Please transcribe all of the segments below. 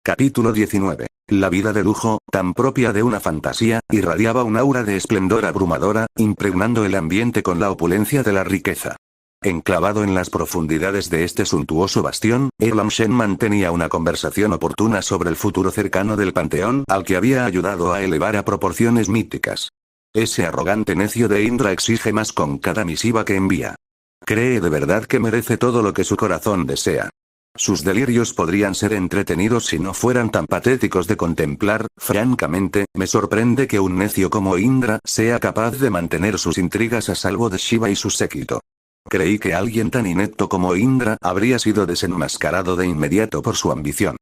Capítulo 19. La vida de lujo, tan propia de una fantasía, irradiaba un aura de esplendor abrumadora, impregnando el ambiente con la opulencia de la riqueza. Enclavado en las profundidades de este suntuoso bastión, Erlang Shen mantenía una conversación oportuna sobre el futuro cercano del panteón al que había ayudado a elevar a proporciones míticas. Ese arrogante necio de Indra exige más con cada misiva que envía. Cree de verdad que merece todo lo que su corazón desea. Sus delirios podrían ser entretenidos si no fueran tan patéticos de contemplar. Francamente, me sorprende que un necio como Indra sea capaz de mantener sus intrigas a salvo de Shiva y su séquito. Creí que alguien tan inepto como Indra habría sido desenmascarado de inmediato por su ambición.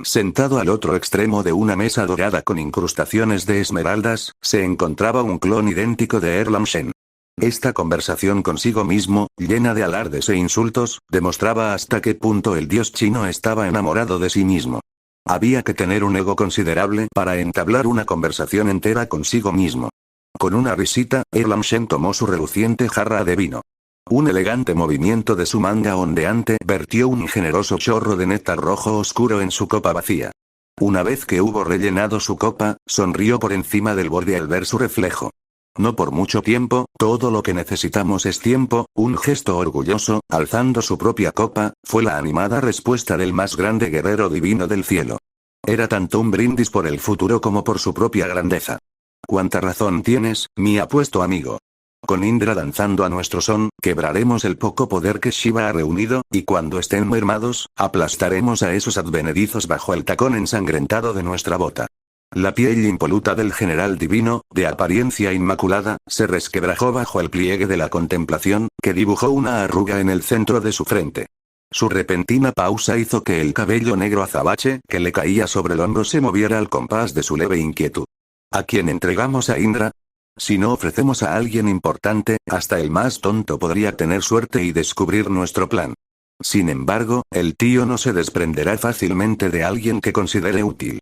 Sentado al otro extremo de una mesa dorada con incrustaciones de esmeraldas, se encontraba un clon idéntico de Erlang Shen. Esta conversación consigo mismo, llena de alardes e insultos, demostraba hasta qué punto el dios chino estaba enamorado de sí mismo. Había que tener un ego considerable para entablar una conversación entera consigo mismo. Con una risita, Erlang Shen tomó su reluciente jarra de vino. Un elegante movimiento de su manga ondeante vertió un generoso chorro de néctar rojo oscuro en su copa vacía. Una vez que hubo rellenado su copa, sonrió por encima del borde al ver su reflejo. No por mucho tiempo, todo lo que necesitamos es tiempo. Un gesto orgulloso, alzando su propia copa, fue la animada respuesta del más grande guerrero divino del cielo. Era tanto un brindis por el futuro como por su propia grandeza. Cuánta razón tienes, mi apuesto amigo. Con Indra danzando a nuestro son, quebraremos el poco poder que Shiva ha reunido, y cuando estén mermados, aplastaremos a esos advenedizos bajo el tacón ensangrentado de nuestra bota. La piel impoluta del general divino, de apariencia inmaculada, se resquebrajó bajo el pliegue de la contemplación, que dibujó una arruga en el centro de su frente. Su repentina pausa hizo que el cabello negro azabache que le caía sobre el hombro se moviera al compás de su leve inquietud. ¿A quién entregamos a Indra? Si no ofrecemos a alguien importante, hasta el más tonto podría tener suerte y descubrir nuestro plan. Sin embargo, el tío no se desprenderá fácilmente de alguien que considere útil.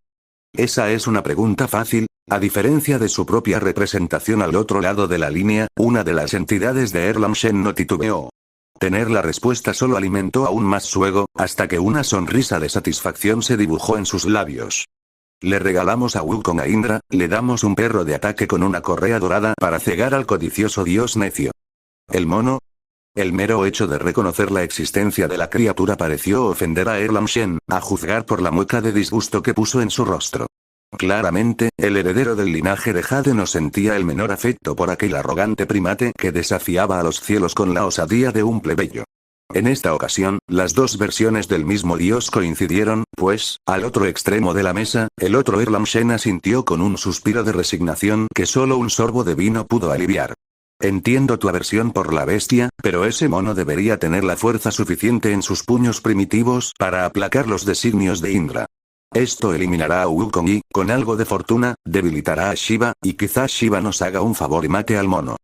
Esa es una pregunta fácil. A diferencia de su propia representación al otro lado de la línea, una de las entidades de Erlang Shen no titubeó. Tener la respuesta solo alimentó aún más su ego, hasta que una sonrisa de satisfacción se dibujó en sus labios. Le regalamos a Wukong a Indra, le damos un perro de ataque con una correa dorada para cegar al codicioso dios necio. ¿El mono? El mero hecho de reconocer la existencia de la criatura pareció ofender a Erlang Shen, a juzgar por la mueca de disgusto que puso en su rostro. Claramente, el heredero del linaje de Jade no sentía el menor afecto por aquel arrogante primate que desafiaba a los cielos con la osadía de un plebeyo. En esta ocasión, las dos versiones del mismo dios coincidieron, pues, al otro extremo de la mesa, el otro Erlang Shen asintió con un suspiro de resignación que solo un sorbo de vino pudo aliviar. Entiendo tu aversión por la bestia, pero ese mono debería tener la fuerza suficiente en sus puños primitivos para aplacar los designios de Indra. Esto eliminará a Wukong y, con algo de fortuna, debilitará a Shiva, y quizás Shiva nos haga un favor y mate al mono.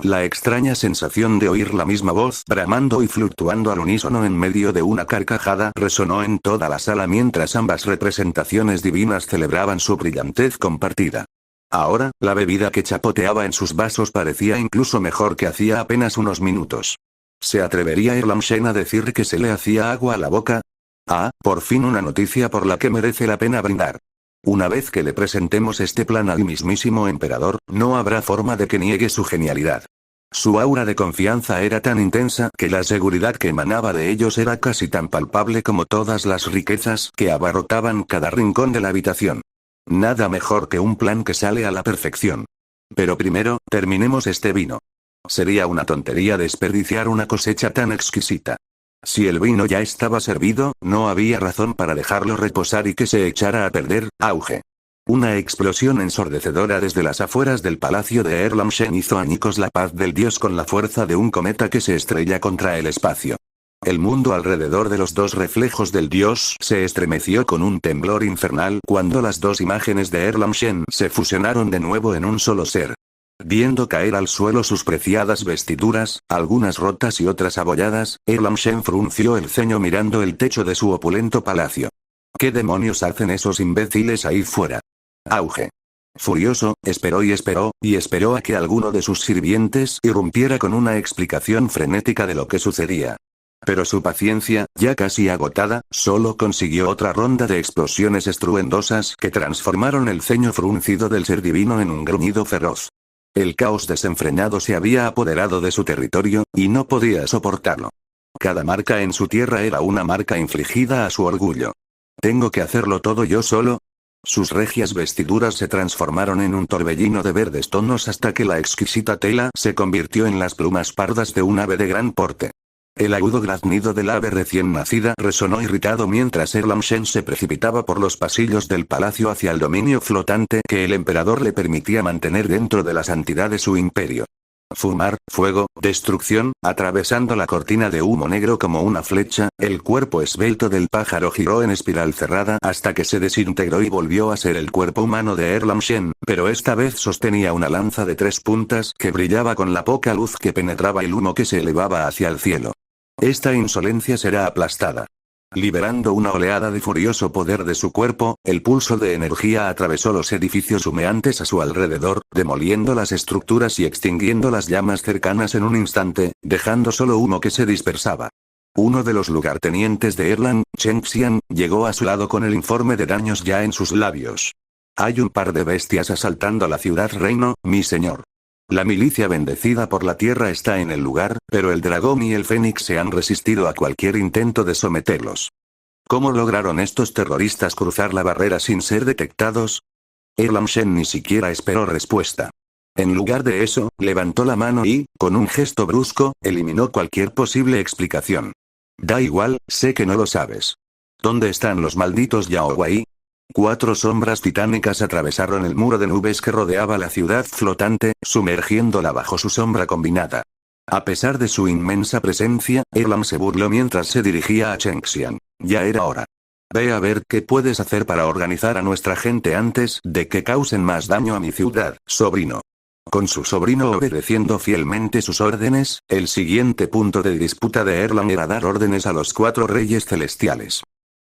La extraña sensación de oír la misma voz bramando y fluctuando al unísono en medio de una carcajada resonó en toda la sala mientras ambas representaciones divinas celebraban su brillantez compartida. Ahora, la bebida que chapoteaba en sus vasos parecía incluso mejor que hacía apenas unos minutos. ¿Se atrevería Erlang Shen a decir que se le hacía agua a la boca? Ah, por fin una noticia por la que merece la pena brindar. Una vez que le presentemos este plan al mismísimo emperador, no habrá forma de que niegue su genialidad. Su aura de confianza era tan intensa que la seguridad que emanaba de ellos era casi tan palpable como todas las riquezas que abarrotaban cada rincón de la habitación. Nada mejor que un plan que sale a la perfección. Pero primero, terminemos este vino. Sería una tontería desperdiciar una cosecha tan exquisita. Si el vino ya estaba servido, no había razón para dejarlo reposar y que se echara a perder. Auge. Una explosión ensordecedora desde las afueras del palacio de Erlang Shen hizo añicos la paz del dios con la fuerza de un cometa que se estrella contra el espacio. El mundo alrededor de los dos reflejos del dios se estremeció con un temblor infernal cuando las dos imágenes de Erlang Shen se fusionaron de nuevo en un solo ser. Viendo caer al suelo sus preciadas vestiduras, algunas rotas y otras abolladas, Erlang Shen frunció el ceño mirando el techo de su opulento palacio. ¿Qué demonios hacen esos imbéciles ahí fuera? Auge. Furioso, esperó y esperó a que alguno de sus sirvientes irrumpiera con una explicación frenética de lo que sucedía. Pero su paciencia, ya casi agotada, solo consiguió otra ronda de explosiones estruendosas que transformaron el ceño fruncido del ser divino en un gruñido feroz. El caos desenfrenado se había apoderado de su territorio, y no podía soportarlo. Cada marca en su tierra era una marca infligida a su orgullo. ¿Tengo que hacerlo todo yo solo? Sus regias vestiduras se transformaron en un torbellino de verdes tonos hasta que la exquisita tela se convirtió en las plumas pardas de un ave de gran porte. El agudo graznido del ave recién nacida resonó irritado mientras Erlang Shen se precipitaba por los pasillos del palacio hacia el dominio flotante que el emperador le permitía mantener dentro de la santidad de su imperio. Fumar, fuego, destrucción, atravesando la cortina de humo negro como una flecha, el cuerpo esbelto del pájaro giró en espiral cerrada hasta que se desintegró y volvió a ser el cuerpo humano de Erlang Shen, pero esta vez sostenía una lanza de 3 puntas que brillaba con la poca luz que penetraba el humo que se elevaba hacia el cielo. Esta insolencia será aplastada. Liberando una oleada de furioso poder de su cuerpo, el pulso de energía atravesó los edificios humeantes a su alrededor, demoliendo las estructuras y extinguiendo las llamas cercanas en un instante, dejando solo humo que se dispersaba. Uno de los lugartenientes de Erlang, Chengxian, llegó a su lado con el informe de daños ya en sus labios. Hay un par de bestias asaltando la ciudad reino, mi señor. La milicia bendecida por la tierra está en el lugar, pero el dragón y el fénix se han resistido a cualquier intento de someterlos. ¿Cómo lograron estos terroristas cruzar la barrera sin ser detectados? Erlang Shen ni siquiera esperó respuesta. En lugar de eso, levantó la mano y, con un gesto brusco, eliminó cualquier posible explicación. Da igual, sé que no lo sabes. ¿Dónde están los malditos Yao Wei? 4 sombras titánicas atravesaron el muro de nubes que rodeaba la ciudad flotante, sumergiéndola bajo su sombra combinada. A pesar de su inmensa presencia, Erlang se burló mientras se dirigía a Chengxian. Ya era hora. Ve a ver qué puedes hacer para organizar a nuestra gente antes de que causen más daño a mi ciudad, sobrino. Con su sobrino obedeciendo fielmente sus órdenes, el siguiente punto de disputa de Erlang era dar órdenes a los 4 reyes celestiales.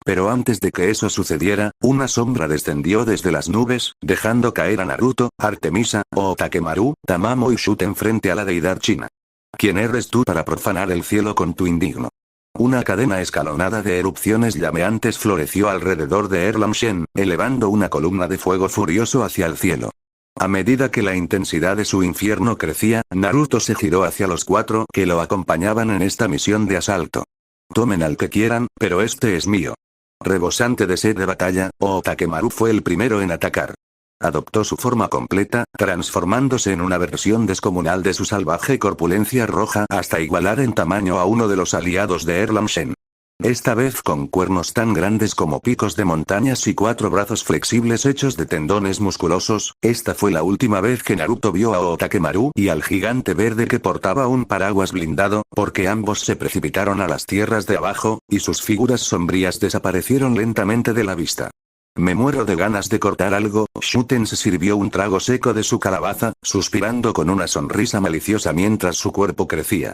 Pero antes de que eso sucediera, una sombra descendió desde las nubes, dejando caer a Naruto, Artemisa, Otakemaru, Tamamo y Shuten frente a la deidad china. ¿Quién eres tú para profanar el cielo con tu indigno? Una cadena escalonada de erupciones llameantes floreció alrededor de Erlang Shen, elevando una columna de fuego furioso hacia el cielo. A medida que la intensidad de su infierno crecía, Naruto se giró hacia los 4 que lo acompañaban en esta misión de asalto. Tomen al que quieran, pero este es mío. Rebosante de sed de batalla, Otakemaru fue el primero en atacar. Adoptó su forma completa, transformándose en una versión descomunal de su salvaje corpulencia roja hasta igualar en tamaño a uno de los aliados de Erlang Shen. Esta vez con cuernos tan grandes como picos de montañas y 4 brazos flexibles hechos de tendones musculosos, esta fue la última vez que Naruto vio a Otakemaru y al gigante verde que portaba un paraguas blindado, porque ambos se precipitaron a las tierras de abajo, y sus figuras sombrías desaparecieron lentamente de la vista. Me muero de ganas de cortar algo. Shuten se sirvió un trago seco de su calabaza, suspirando con una sonrisa maliciosa mientras su cuerpo crecía.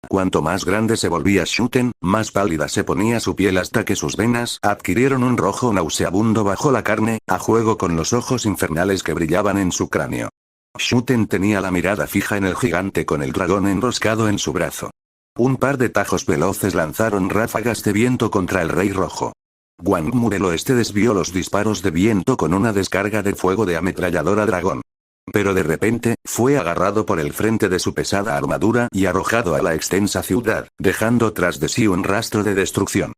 Cuanto más grande se volvía Shuten, más pálida se ponía su piel hasta que sus venas adquirieron un rojo nauseabundo bajo la carne, a juego con los ojos infernales que brillaban en su cráneo. Shuten tenía la mirada fija en el gigante con el dragón enroscado en su brazo. Un par de tajos veloces lanzaron ráfagas de viento contra el rey rojo. Gwangmu del oeste desvió los disparos de viento con una descarga de fuego de ametralladora dragón. Pero de repente, fue agarrado por el frente de su pesada armadura y arrojado a la extensa ciudad, dejando tras de sí un rastro de destrucción.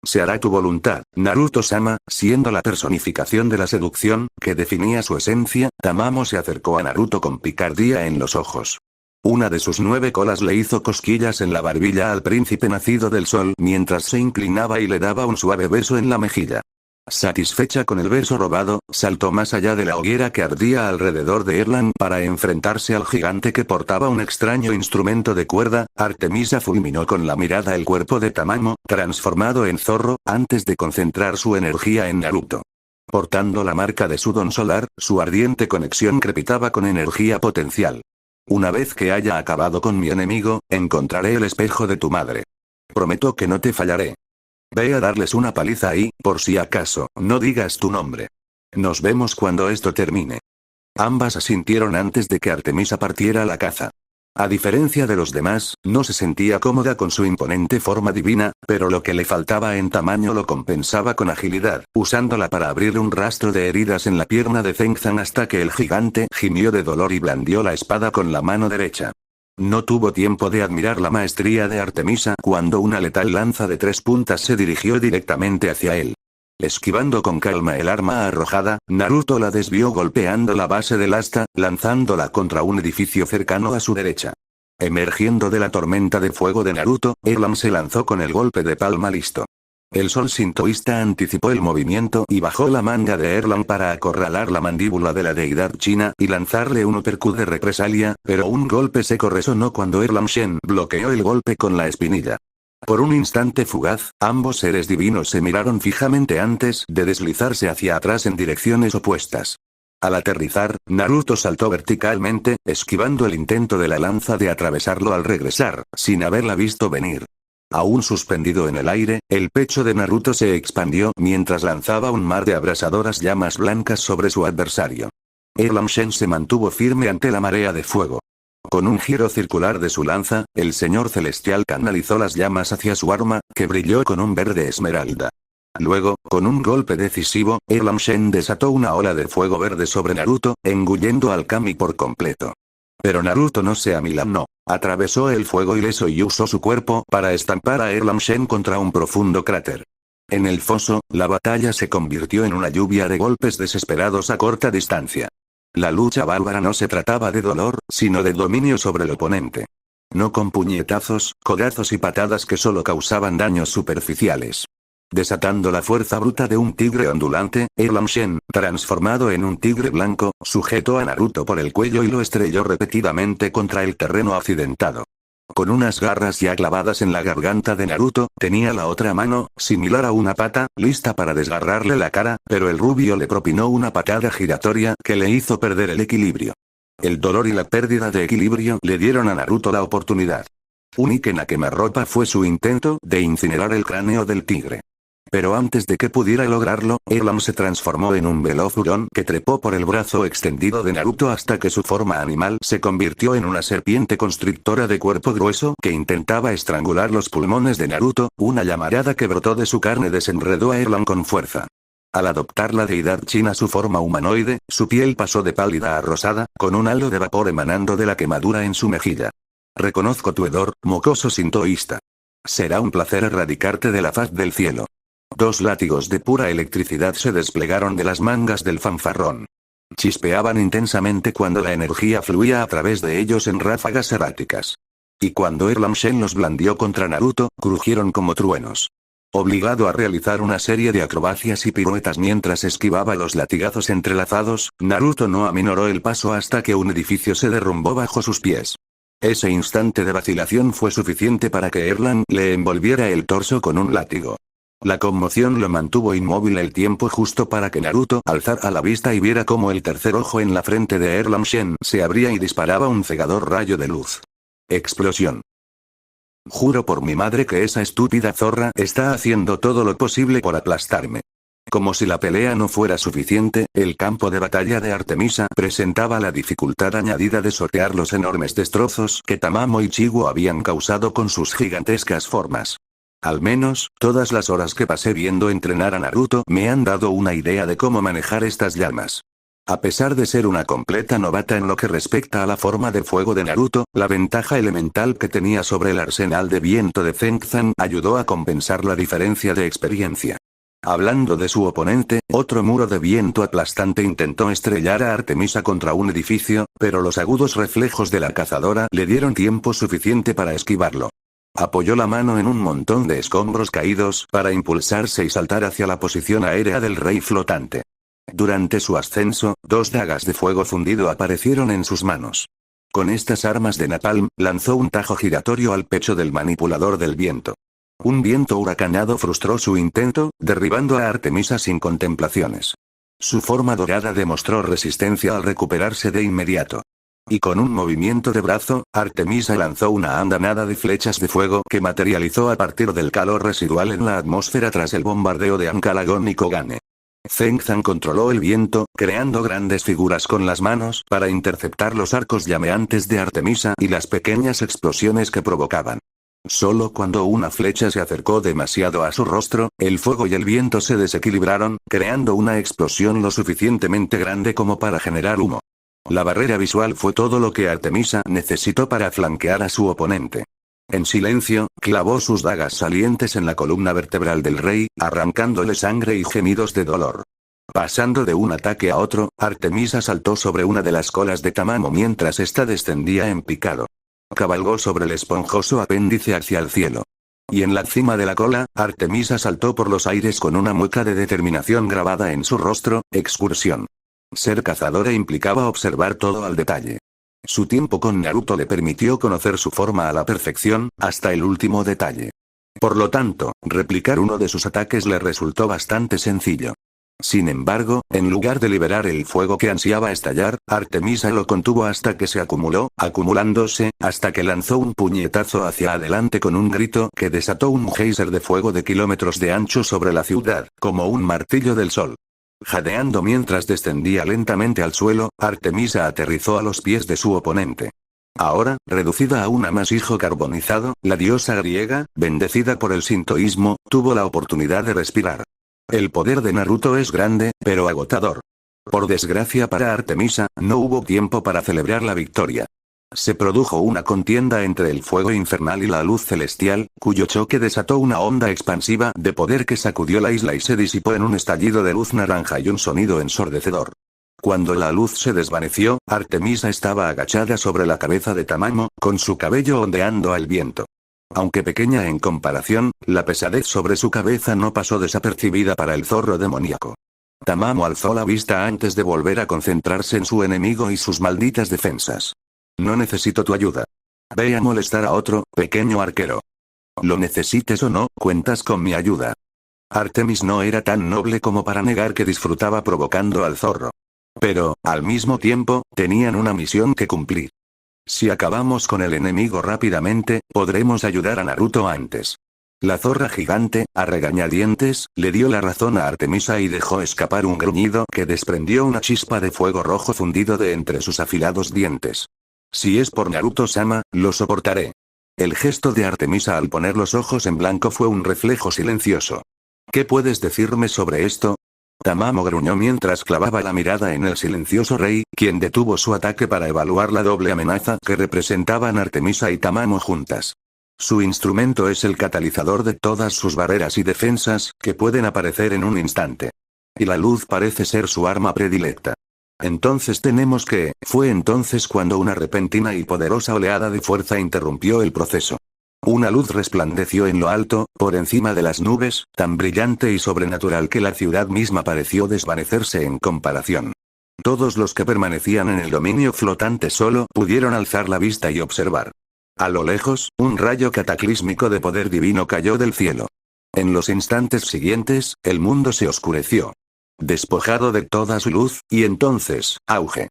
Se hará tu voluntad, Naruto-sama, siendo la personificación de la seducción, que definía su esencia. Tamamo se acercó a Naruto con picardía en los ojos. Una de sus 9 colas le hizo cosquillas en la barbilla al príncipe nacido del sol mientras se inclinaba y le daba un suave beso en la mejilla. Satisfecha con el beso robado, saltó más allá de la hoguera que ardía alrededor de Erlang para enfrentarse al gigante que portaba un extraño instrumento de cuerda. Artemisa fulminó con la mirada el cuerpo de Tamamo, transformado en zorro, antes de concentrar su energía en Naruto. Portando la marca de su don solar, su ardiente conexión crepitaba con energía potencial. Una vez que haya acabado con mi enemigo, encontraré el espejo de tu madre. Prometo que no te fallaré. Ve a darles una paliza y, por si acaso, no digas tu nombre. Nos vemos cuando esto termine. Ambas asintieron antes de que Artemisa partiera a la caza. A diferencia de los demás, no se sentía cómoda con su imponente forma divina, pero lo que le faltaba en tamaño lo compensaba con agilidad, usándola para abrir un rastro de heridas en la pierna de Zheng Zhan hasta que el gigante gimió de dolor y blandió la espada con la mano derecha. No tuvo tiempo de admirar la maestría de Artemisa cuando una letal lanza de 3 puntas se dirigió directamente hacia él. Esquivando con calma el arma arrojada, Naruto la desvió golpeando la base del asta, lanzándola contra un edificio cercano a su derecha. Emergiendo de la tormenta de fuego de Naruto, Erlang se lanzó con el golpe de palma listo. El sol sintoísta anticipó el movimiento y bajó la manga de Erlang para acorralar la mandíbula de la deidad china y lanzarle un uppercut de represalia, pero un golpe seco resonó cuando Erlang Shen bloqueó el golpe con la espinilla. Por un instante fugaz, ambos seres divinos se miraron fijamente antes de deslizarse hacia atrás en direcciones opuestas. Al aterrizar, Naruto saltó verticalmente, esquivando el intento de la lanza de atravesarlo al regresar, sin haberla visto venir. Aún suspendido en el aire, el pecho de Naruto se expandió mientras lanzaba un mar de abrasadoras llamas blancas sobre su adversario. Erlang Shen se mantuvo firme ante la marea de fuego. Con un giro circular de su lanza, el señor celestial canalizó las llamas hacia su arma, que brilló con un verde esmeralda. Luego, con un golpe decisivo, Erlang Shen desató una ola de fuego verde sobre Naruto, engullendo al Kami por completo. Pero Naruto no se amilanó. Atravesó el fuego ileso y usó su cuerpo para estampar a Erlang Shen contra un profundo cráter. En el foso, la batalla se convirtió en una lluvia de golpes desesperados a corta distancia. La lucha bárbara no se trataba de dolor, sino de dominio sobre el oponente. No con puñetazos, codazos y patadas que solo causaban daños superficiales. Desatando la fuerza bruta de un tigre ondulante, Erlang Shen, transformado en un tigre blanco, sujetó a Naruto por el cuello y lo estrelló repetidamente contra el terreno accidentado. Con unas garras ya clavadas en la garganta de Naruto, tenía la otra mano, similar a una pata, lista para desgarrarle la cara, pero el rubio le propinó una patada giratoria que le hizo perder el equilibrio. El dolor y la pérdida de equilibrio le dieron a Naruto la oportunidad. Un Iken a quemarropa fue su intento de incinerar el cráneo del tigre. Pero antes de que pudiera lograrlo, Erlang se transformó en un veloz hurón que trepó por el brazo extendido de Naruto hasta que su forma animal se convirtió en una serpiente constrictora de cuerpo grueso que intentaba estrangular los pulmones de Naruto. Una llamarada que brotó de su carne desenredó a Erlang con fuerza. Al adoptar la deidad china su forma humanoide, su piel pasó de pálida a rosada, con un halo de vapor emanando de la quemadura en su mejilla. Reconozco tu hedor, mocoso sintoísta. Será un placer erradicarte de la faz del cielo. 2 látigos de pura electricidad se desplegaron de las mangas del fanfarrón. Chispeaban intensamente cuando la energía fluía a través de ellos en ráfagas erráticas. Y cuando Erlang Shen los blandió contra Naruto, crujieron como truenos. Obligado a realizar una serie de acrobacias y piruetas mientras esquivaba los latigazos entrelazados, Naruto no aminoró el paso hasta que un edificio se derrumbó bajo sus pies. Ese instante de vacilación fue suficiente para que Erlang le envolviera el torso con un látigo. La conmoción lo mantuvo inmóvil el tiempo justo para que Naruto alzara la vista y viera cómo el tercer ojo en la frente de Erlang Shen se abría y disparaba un cegador rayo de luz. Explosión. Juro por mi madre que esa estúpida zorra está haciendo todo lo posible por aplastarme. Como si la pelea no fuera suficiente, el campo de batalla de Artemisa presentaba la dificultad añadida de sortear los enormes destrozos que Tamamo y Chigo habían causado con sus gigantescas formas. Al menos, todas las horas que pasé viendo entrenar a Naruto me han dado una idea de cómo manejar estas llamas. A pesar de ser una completa novata en lo que respecta a la forma de fuego de Naruto, la ventaja elemental que tenía sobre el arsenal de viento de Zheng Zhan ayudó a compensar la diferencia de experiencia. Hablando de su oponente, otro muro de viento aplastante intentó estrellar a Artemisa contra un edificio, pero los agudos reflejos de la cazadora le dieron tiempo suficiente para esquivarlo. Apoyó la mano en un montón de escombros caídos para impulsarse y saltar hacia la posición aérea del rey flotante. Durante su ascenso, 2 dagas de fuego fundido aparecieron en sus manos. Con estas armas de napalm, lanzó un tajo giratorio al pecho del manipulador del viento. Un viento huracanado frustró su intento, derribando a Artemisa sin contemplaciones. Su forma dorada demostró resistencia al recuperarse de inmediato. Y con un movimiento de brazo, Artemisa lanzó una andanada de flechas de fuego que materializó a partir del calor residual en la atmósfera tras el bombardeo de Ankh-Alagon y Kogane. Zheng controló el viento, creando grandes figuras con las manos para interceptar los arcos llameantes de Artemisa y las pequeñas explosiones que provocaban. Solo cuando una flecha se acercó demasiado a su rostro, el fuego y el viento se desequilibraron, creando una explosión lo suficientemente grande como para generar humo. La barrera visual fue todo lo que Artemisa necesitó para flanquear a su oponente. En silencio, clavó sus dagas salientes en la columna vertebral del rey, arrancándole sangre y gemidos de dolor. Pasando de un ataque a otro, Artemisa saltó sobre una de las colas de Tamamo mientras ésta descendía en picado. Cabalgó sobre el esponjoso apéndice hacia el cielo. Y en la cima de la cola, Artemisa saltó por los aires con una mueca de determinación grabada en su rostro. Excursión. Ser cazadora implicaba observar todo al detalle. Su tiempo con Naruto le permitió conocer su forma a la perfección, hasta el último detalle. Por lo tanto, replicar uno de sus ataques le resultó bastante sencillo. Sin embargo, en lugar de liberar el fuego que ansiaba estallar, Artemisa lo contuvo hasta que se acumuló, acumulándose, hasta que lanzó un puñetazo hacia adelante con un grito que desató un geyser de fuego de kilómetros de ancho sobre la ciudad, como un martillo del sol. Jadeando mientras descendía lentamente al suelo, Artemisa aterrizó a los pies de su oponente. Ahora, reducida a un amasijo carbonizado, la diosa griega, bendecida por el sintoísmo, tuvo la oportunidad de respirar. El poder de Naruto es grande, pero agotador. Por desgracia para Artemisa, no hubo tiempo para celebrar la victoria. Se produjo una contienda entre el fuego infernal y la luz celestial, cuyo choque desató una onda expansiva de poder que sacudió la isla y se disipó en un estallido de luz naranja y un sonido ensordecedor. Cuando la luz se desvaneció, Artemisa estaba agachada sobre la cabeza de Tamamo, con su cabello ondeando al viento. Aunque pequeña en comparación, la pesadez sobre su cabeza no pasó desapercibida para el zorro demoníaco. Tamamo alzó la vista antes de volver a concentrarse en su enemigo y sus malditas defensas. No necesito tu ayuda. Ve a molestar a otro, pequeño arquero. Lo necesites o no, cuentas con mi ayuda. Artemis no era tan noble como para negar que disfrutaba provocando al zorro. Pero, al mismo tiempo, tenían una misión que cumplir. Si acabamos con el enemigo rápidamente, podremos ayudar a Naruto antes. La zorra gigante, a regañadientes, le dio la razón a Artemisa y dejó escapar un gruñido que desprendió una chispa de fuego rojo fundido de entre sus afilados dientes. Si es por Naruto-sama, lo soportaré. El gesto de Artemisa al poner los ojos en blanco fue un reflejo silencioso. ¿Qué puedes decirme sobre esto? Tamamo gruñó mientras clavaba la mirada en el silencioso rey, quien detuvo su ataque para evaluar la doble amenaza que representaban Artemisa y Tamamo juntas. Su instrumento es el catalizador de todas sus barreras y defensas, que pueden aparecer en un instante. Y la luz parece ser su arma predilecta. Entonces fue entonces cuando una repentina y poderosa oleada de fuerza interrumpió el proceso. Una luz resplandeció en lo alto, por encima de las nubes, tan brillante y sobrenatural que la ciudad misma pareció desvanecerse en comparación. Todos los que permanecían en el dominio flotante solo pudieron alzar la vista y observar. A lo lejos, un rayo cataclísmico de poder divino cayó del cielo. En los instantes siguientes, el mundo se oscureció. Despojado de toda su luz, y entonces, auge.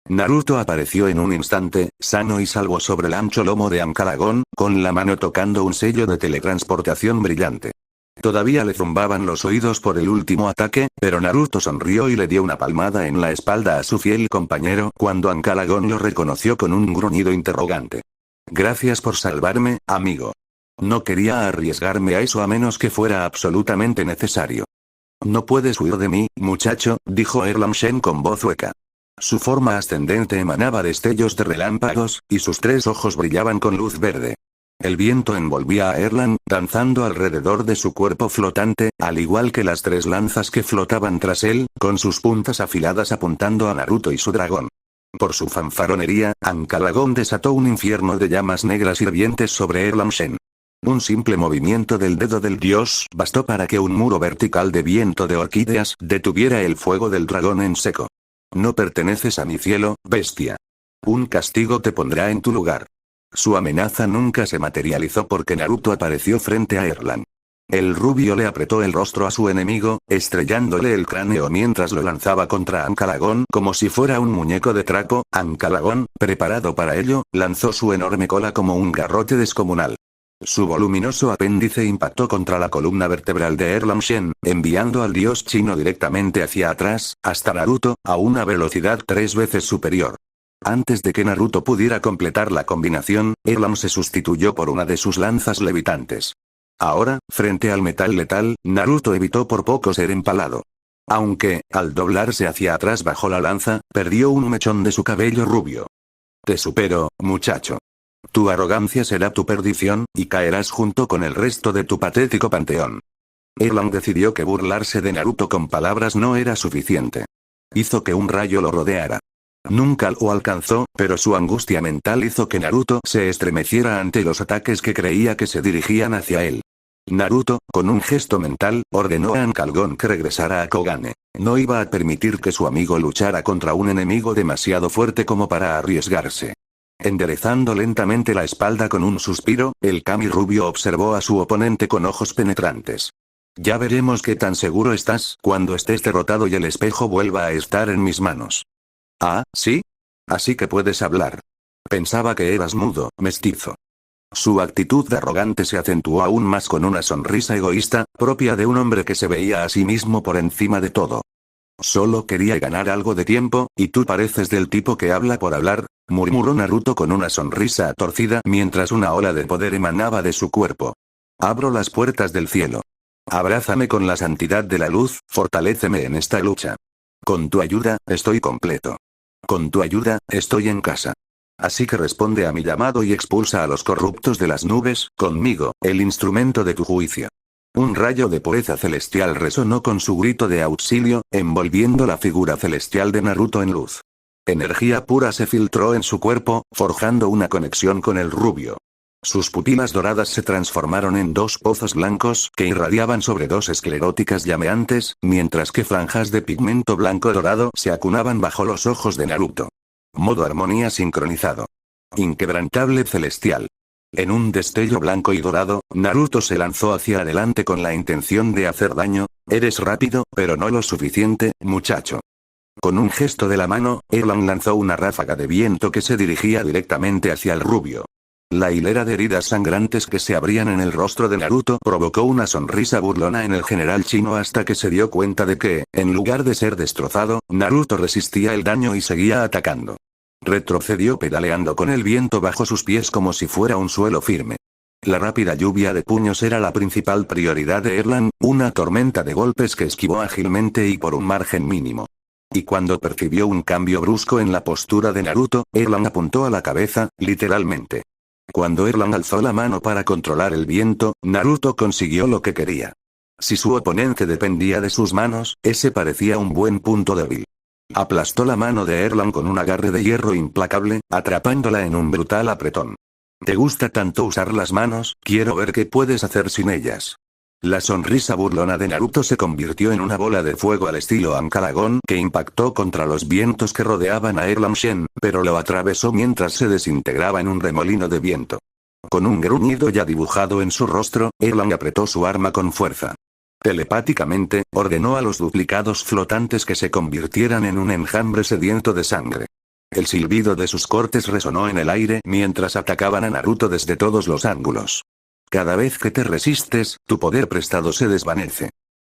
Naruto apareció en un instante, sano y salvo sobre el ancho lomo de Ankh-Lagón, con la mano tocando un sello de teletransportación brillante. Todavía le zumbaban los oídos por el último ataque, pero Naruto sonrió y le dio una palmada en la espalda a su fiel compañero cuando Ankh-Lagón lo reconoció con un gruñido interrogante. Gracias por salvarme, amigo. No quería arriesgarme a eso a menos que fuera absolutamente necesario. No puedes huir de mí, muchacho, dijo Erlang Shen con voz hueca. Su forma ascendente emanaba destellos de relámpagos, y sus tres ojos brillaban con luz verde. El viento envolvía a Erlang, danzando alrededor de su cuerpo flotante, al igual que las tres lanzas que flotaban tras él, con sus puntas afiladas apuntando a Naruto y su dragón. Por su fanfaronería, Ankh-Lagón desató un infierno de llamas negras hirvientes sobre Erlang Shen. Un simple movimiento del dedo del dios bastó para que un muro vertical de viento de orquídeas detuviera el fuego del dragón en seco. No perteneces a mi cielo, bestia. Un castigo te pondrá en tu lugar. Su amenaza nunca se materializó porque Naruto apareció frente a Erlang. El rubio le apretó el rostro a su enemigo, estrellándole el cráneo mientras lo lanzaba contra Ankh-Lagón como si fuera un muñeco de trapo. Ankh-Lagón, preparado para ello, lanzó su enorme cola como un garrote descomunal. Su voluminoso apéndice impactó contra la columna vertebral de Erlang Shen, enviando al dios chino directamente hacia atrás, hasta Naruto, a una velocidad 3 veces superior. Antes de que Naruto pudiera completar la combinación, Erlang se sustituyó por una de sus lanzas levitantes. Ahora, frente al metal letal, Naruto evitó por poco ser empalado. Aunque, al doblarse hacia atrás bajo la lanza, perdió un mechón de su cabello rubio. Te supero, muchacho. Tu arrogancia será tu perdición, y caerás junto con el resto de tu patético panteón. Erlang decidió que burlarse de Naruto con palabras no era suficiente. Hizo que un rayo lo rodeara. Nunca lo alcanzó, pero su angustia mental hizo que Naruto se estremeciera ante los ataques que creía que se dirigían hacia él. Naruto, con un gesto mental, ordenó a Ankhalgon que regresara a Kogane. No iba a permitir que su amigo luchara contra un enemigo demasiado fuerte como para arriesgarse. Enderezando lentamente la espalda con un suspiro, el Kami rubio observó a su oponente con ojos penetrantes. Ya veremos qué tan seguro estás cuando estés derrotado y el espejo vuelva a estar en mis manos. Ah, ¿sí? Así que puedes hablar. Pensaba que eras mudo, mestizo. Su actitud de arrogante se acentuó aún más con una sonrisa egoísta, propia de un hombre que se veía a sí mismo por encima de todo. Solo quería ganar algo de tiempo, y tú pareces del tipo que habla por hablar, murmuró Naruto con una sonrisa torcida mientras una ola de poder emanaba de su cuerpo. Abro las puertas del cielo. Abrázame con la santidad de la luz, fortaléceme en esta lucha. Con tu ayuda, estoy completo. Con tu ayuda, estoy en casa. Así que responde a mi llamado y expulsa a los corruptos de las nubes, conmigo, el instrumento de tu juicio. Un rayo de pureza celestial resonó con su grito de auxilio, envolviendo la figura celestial de Naruto en luz. Energía pura se filtró en su cuerpo, forjando una conexión con el rubio. Sus pupilas doradas se transformaron en dos pozos blancos que irradiaban sobre dos escleróticas llameantes, mientras que franjas de pigmento blanco dorado se acunaban bajo los ojos de Naruto. Modo armonía sincronizado. Inquebrantable celestial. En un destello blanco y dorado, Naruto se lanzó hacia adelante con la intención de hacer daño. Eres rápido, pero no lo suficiente, muchacho. Con un gesto de la mano, Erlang lanzó una ráfaga de viento que se dirigía directamente hacia el rubio. La hilera de heridas sangrantes que se abrían en el rostro de Naruto provocó una sonrisa burlona en el general chino hasta que se dio cuenta de que, en lugar de ser destrozado, Naruto resistía el daño y seguía atacando. Retrocedió pedaleando con el viento bajo sus pies como si fuera un suelo firme. La rápida lluvia de puños era la principal prioridad de Erlang, una tormenta de golpes que esquivó ágilmente y por un margen mínimo. Y cuando percibió un cambio brusco en la postura de Naruto, Erlang apuntó a la cabeza, literalmente. Cuando Erlang alzó la mano para controlar el viento, Naruto consiguió lo que quería. Si su oponente dependía de sus manos, ese parecía un buen punto débil. Aplastó la mano de Erlang con un agarre de hierro implacable, atrapándola en un brutal apretón. ¿Te gusta tanto usar las manos? Quiero ver qué puedes hacer sin ellas. La sonrisa burlona de Naruto se convirtió en una bola de fuego al estilo Ankhalgon que impactó contra los vientos que rodeaban a Erlang Shen, pero lo atravesó mientras se desintegraba en un remolino de viento. Con un gruñido ya dibujado en su rostro, Erlang apretó su arma con fuerza. Telepáticamente, ordenó a los duplicados flotantes que se convirtieran en un enjambre sediento de sangre. El silbido de sus cortes resonó en el aire mientras atacaban a Naruto desde todos los ángulos. Cada vez que te resistes, tu poder prestado se desvanece.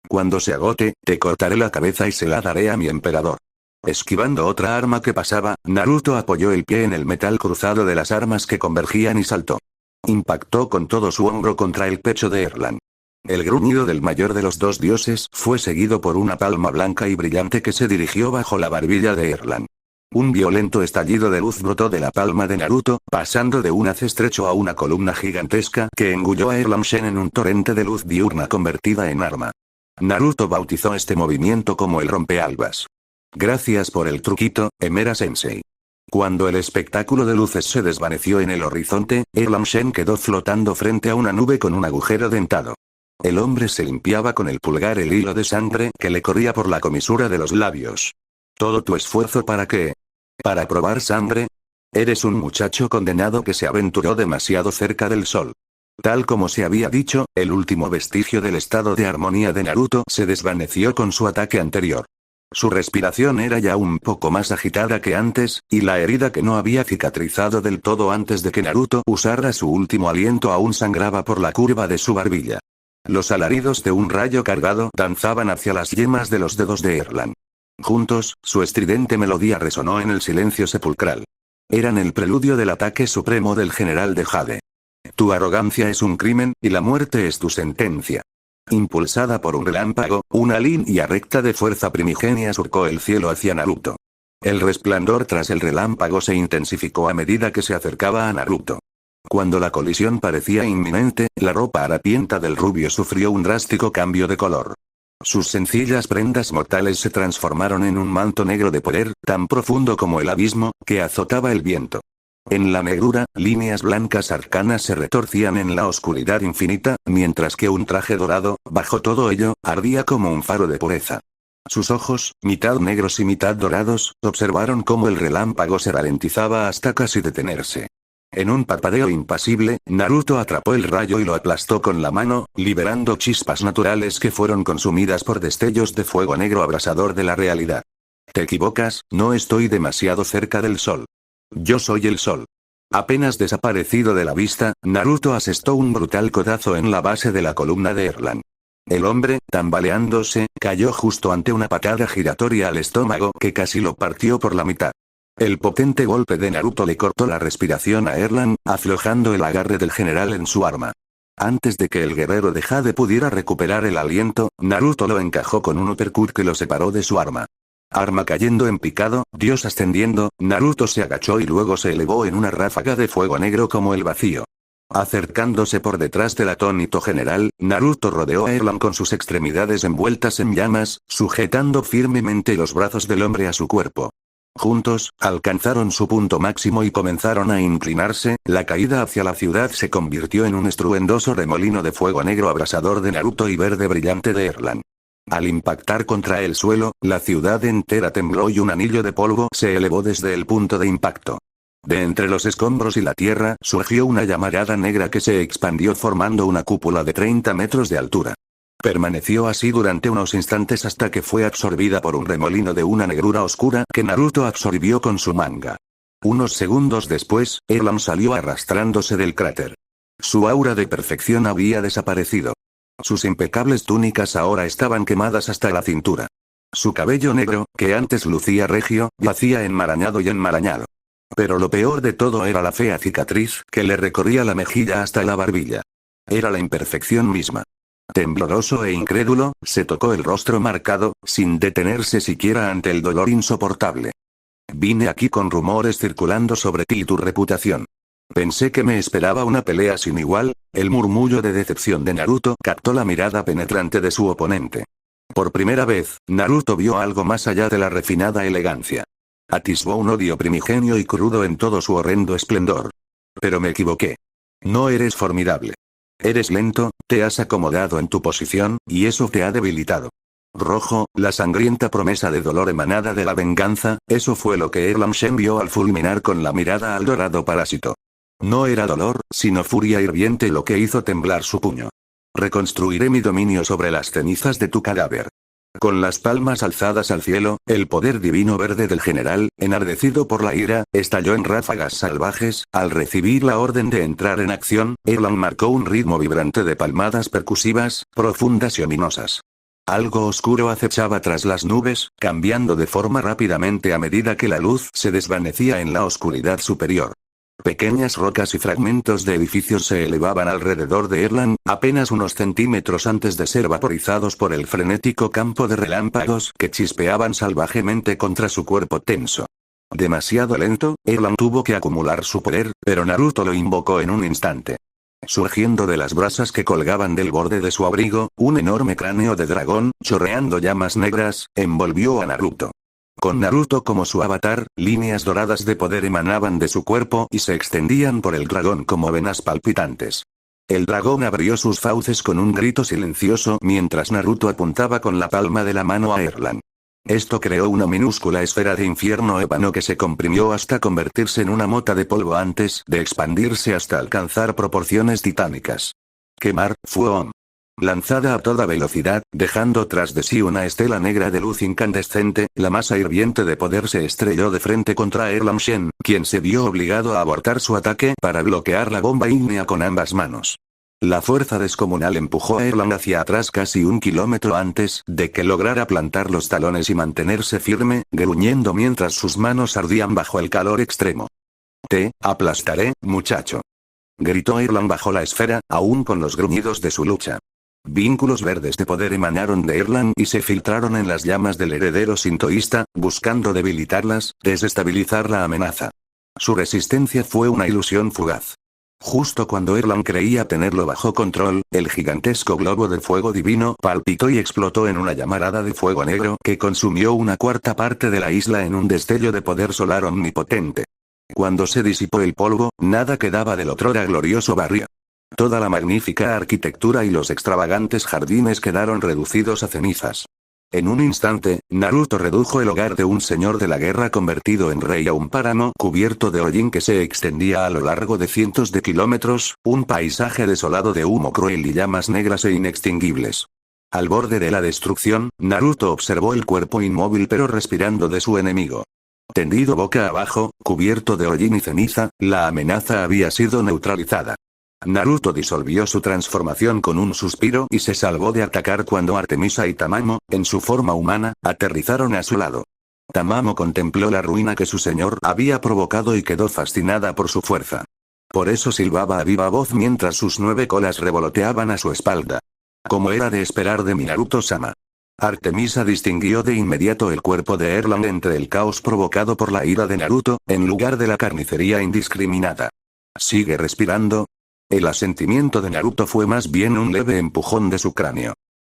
Cuando se agote, te cortaré la cabeza y se la daré a mi emperador. Esquivando otra arma que pasaba, Naruto apoyó el pie en el metal cruzado de las armas que convergían y saltó. Impactó con todo su hombro contra el pecho de Erlang. El gruñido del mayor de los dos dioses fue seguido por una palma blanca y brillante que se dirigió bajo la barbilla de Erlang. Un violento estallido de luz brotó de la palma de Naruto, pasando de un haz estrecho a una columna gigantesca que engulló a Erlang Shen en un torrente de luz diurna convertida en arma. Naruto bautizó este movimiento como el rompealbas. Gracias por el truquito, Emera Sensei. Cuando el espectáculo de luces se desvaneció en el horizonte, Erlang Shen quedó flotando frente a una nube con un agujero dentado. El hombre se limpiaba con el pulgar el hilo de sangre que le corría por la comisura de los labios. ¿Todo tu esfuerzo para qué? ¿Para probar sangre? Eres un muchacho condenado que se aventuró demasiado cerca del sol. Tal como se había dicho, el último vestigio del estado de armonía de Naruto se desvaneció con su ataque anterior. Su respiración era ya un poco más agitada que antes, y la herida que no había cicatrizado del todo antes de que Naruto usara su último aliento aún sangraba por la curva de su barbilla. Los alaridos de un rayo cargado danzaban hacia las yemas de los dedos de Erland. Juntos, su estridente melodía resonó en el silencio sepulcral. Eran el preludio del ataque supremo del general de Jade. Tu arrogancia es un crimen, y la muerte es tu sentencia. Impulsada por un relámpago, una línea recta de fuerza primigenia surcó el cielo hacia Naruto. El resplandor tras el relámpago se intensificó a medida que se acercaba a Naruto. Cuando la colisión parecía inminente, la ropa harapienta del rubio sufrió un drástico cambio de color. Sus sencillas prendas mortales se transformaron en un manto negro de poder, tan profundo como el abismo, que azotaba el viento. En la negrura, líneas blancas arcanas se retorcían en la oscuridad infinita, mientras que un traje dorado, bajo todo ello, ardía como un faro de pureza. Sus ojos, mitad negros y mitad dorados, observaron cómo el relámpago se ralentizaba hasta casi detenerse. En un parpadeo impasible, Naruto atrapó el rayo y lo aplastó con la mano, liberando chispas naturales que fueron consumidas por destellos de fuego negro abrasador de la realidad. Te equivocas, no estoy demasiado cerca del sol. Yo soy el sol. Apenas desaparecido de la vista, Naruto asestó un brutal codazo en la base de la columna de Erland. El hombre, tambaleándose, cayó justo ante una patada giratoria al estómago que casi lo partió por la mitad. El potente golpe de Naruto le cortó la respiración a Erland, aflojando el agarre del general en su arma. Antes de que el guerrero de Jade pudiera recuperar el aliento, Naruto lo encajó con un uppercut que lo separó de su arma. Arma cayendo en picado, Dios ascendiendo, Naruto se agachó y luego se elevó en una ráfaga de fuego negro como el vacío. Acercándose por detrás del atónito general, Naruto rodeó a Erland con sus extremidades envueltas en llamas, sujetando firmemente los brazos del hombre a su cuerpo. Juntos, alcanzaron su punto máximo y comenzaron a inclinarse, la caída hacia la ciudad se convirtió en un estruendoso remolino de fuego negro abrasador de Naruto y verde brillante de Erland. Al impactar contra el suelo, la ciudad entera tembló y un anillo de polvo se elevó desde el punto de impacto. De entre los escombros y la tierra surgió una llamarada negra que se expandió formando una cúpula de 30 metros de altura. Permaneció así durante unos instantes hasta que fue absorbida por un remolino de una negrura oscura que Naruto absorbió con su manga. Unos segundos después, Erland salió arrastrándose del cráter. Su aura de perfección había desaparecido. Sus impecables túnicas ahora estaban quemadas hasta la cintura. Su cabello negro, que antes lucía regio, yacía enmarañado y enmarañado. Pero lo peor de todo era la fea cicatriz que le recorría la mejilla hasta la barbilla. Era la imperfección misma. Tembloroso e incrédulo, se tocó el rostro marcado, sin detenerse siquiera ante el dolor insoportable. Vine aquí con rumores circulando sobre ti y tu reputación. Pensé que me esperaba una pelea sin igual. El murmullo de decepción de Naruto captó la mirada penetrante de su oponente. Por primera vez, Naruto vio algo más allá de la refinada elegancia. Atisbó un odio primigenio y crudo en todo su horrendo esplendor. Pero me equivoqué. No eres formidable. Eres lento, te has acomodado en tu posición, y eso te ha debilitado. Rojo, la sangrienta promesa de dolor emanada de la venganza, eso fue lo que Erland Shen vio al fulminar con la mirada al dorado parásito. No era dolor, sino furia hirviente lo que hizo temblar su puño. Reconstruiré mi dominio sobre las cenizas de tu cadáver. Con las palmas alzadas al cielo, el poder divino verde del general, enardecido por la ira, estalló en ráfagas salvajes. Al recibir la orden de entrar en acción, Erland marcó un ritmo vibrante de palmadas percusivas, profundas y ominosas. Algo oscuro acechaba tras las nubes, cambiando de forma rápidamente a medida que la luz se desvanecía en la oscuridad superior. Pequeñas rocas y fragmentos de edificios se elevaban alrededor de Erland, apenas unos centímetros antes de ser vaporizados por el frenético campo de relámpagos que chispeaban salvajemente contra su cuerpo tenso. Demasiado lento, Erland tuvo que acumular su poder, pero Naruto lo invocó en un instante. Surgiendo de las brasas que colgaban del borde de su abrigo, un enorme cráneo de dragón, chorreando llamas negras, envolvió a Naruto. Con Naruto como su avatar, líneas doradas de poder emanaban de su cuerpo y se extendían por el dragón como venas palpitantes. El dragón abrió sus fauces con un grito silencioso mientras Naruto apuntaba con la palma de la mano a Erland. Esto creó una minúscula esfera de infierno ébano que se comprimió hasta convertirse en una mota de polvo antes de expandirse hasta alcanzar proporciones titánicas. Quemar, Fuon. Lanzada a toda velocidad, dejando tras de sí una estela negra de luz incandescente, la masa hirviente de poder se estrelló de frente contra Erlang Shen, quien se vio obligado a abortar su ataque para bloquear la bomba ígnea con ambas manos. La fuerza descomunal empujó a Erlang hacia atrás casi 1 kilómetro antes de que lograra plantar los talones y mantenerse firme, gruñendo mientras sus manos ardían bajo el calor extremo. «Te aplastaré, muchacho», gritó Erlang bajo la esfera, aún con los gruñidos de su lucha. Vínculos verdes de poder emanaron de Erlang y se filtraron en las llamas del heredero sintoísta, buscando debilitarlas, desestabilizar la amenaza. Su resistencia fue una ilusión fugaz. Justo cuando Erlang creía tenerlo bajo control, el gigantesco globo de fuego divino palpitó y explotó en una llamarada de fuego negro que consumió una cuarta parte de la isla en un destello de poder solar omnipotente. Cuando se disipó el polvo, nada quedaba del otrora glorioso barrio. Toda la magnífica arquitectura y los extravagantes jardines quedaron reducidos a cenizas. En un instante, Naruto redujo el hogar de un señor de la guerra convertido en rey a un páramo cubierto de hollín que se extendía a lo largo de cientos de kilómetros, un paisaje desolado de humo cruel y llamas negras e inextinguibles. Al borde de la destrucción, Naruto observó el cuerpo inmóvil pero respirando de su enemigo. Tendido boca abajo, cubierto de hollín y ceniza, la amenaza había sido neutralizada. Naruto disolvió su transformación con un suspiro y se salvó de atacar cuando Artemisa y Tamamo, en su forma humana, aterrizaron a su lado. Tamamo contempló la ruina que su señor había provocado y quedó fascinada por su fuerza. Por eso silbaba a viva voz mientras sus 9 colas revoloteaban a su espalda. Como era de esperar de Naruto-sama. Artemisa distinguió de inmediato el cuerpo de Erlang entre el caos provocado por la ira de Naruto, en lugar de la carnicería indiscriminada. ¿Sigue respirando? El asentimiento de Naruto fue más bien un leve empujón de su cráneo.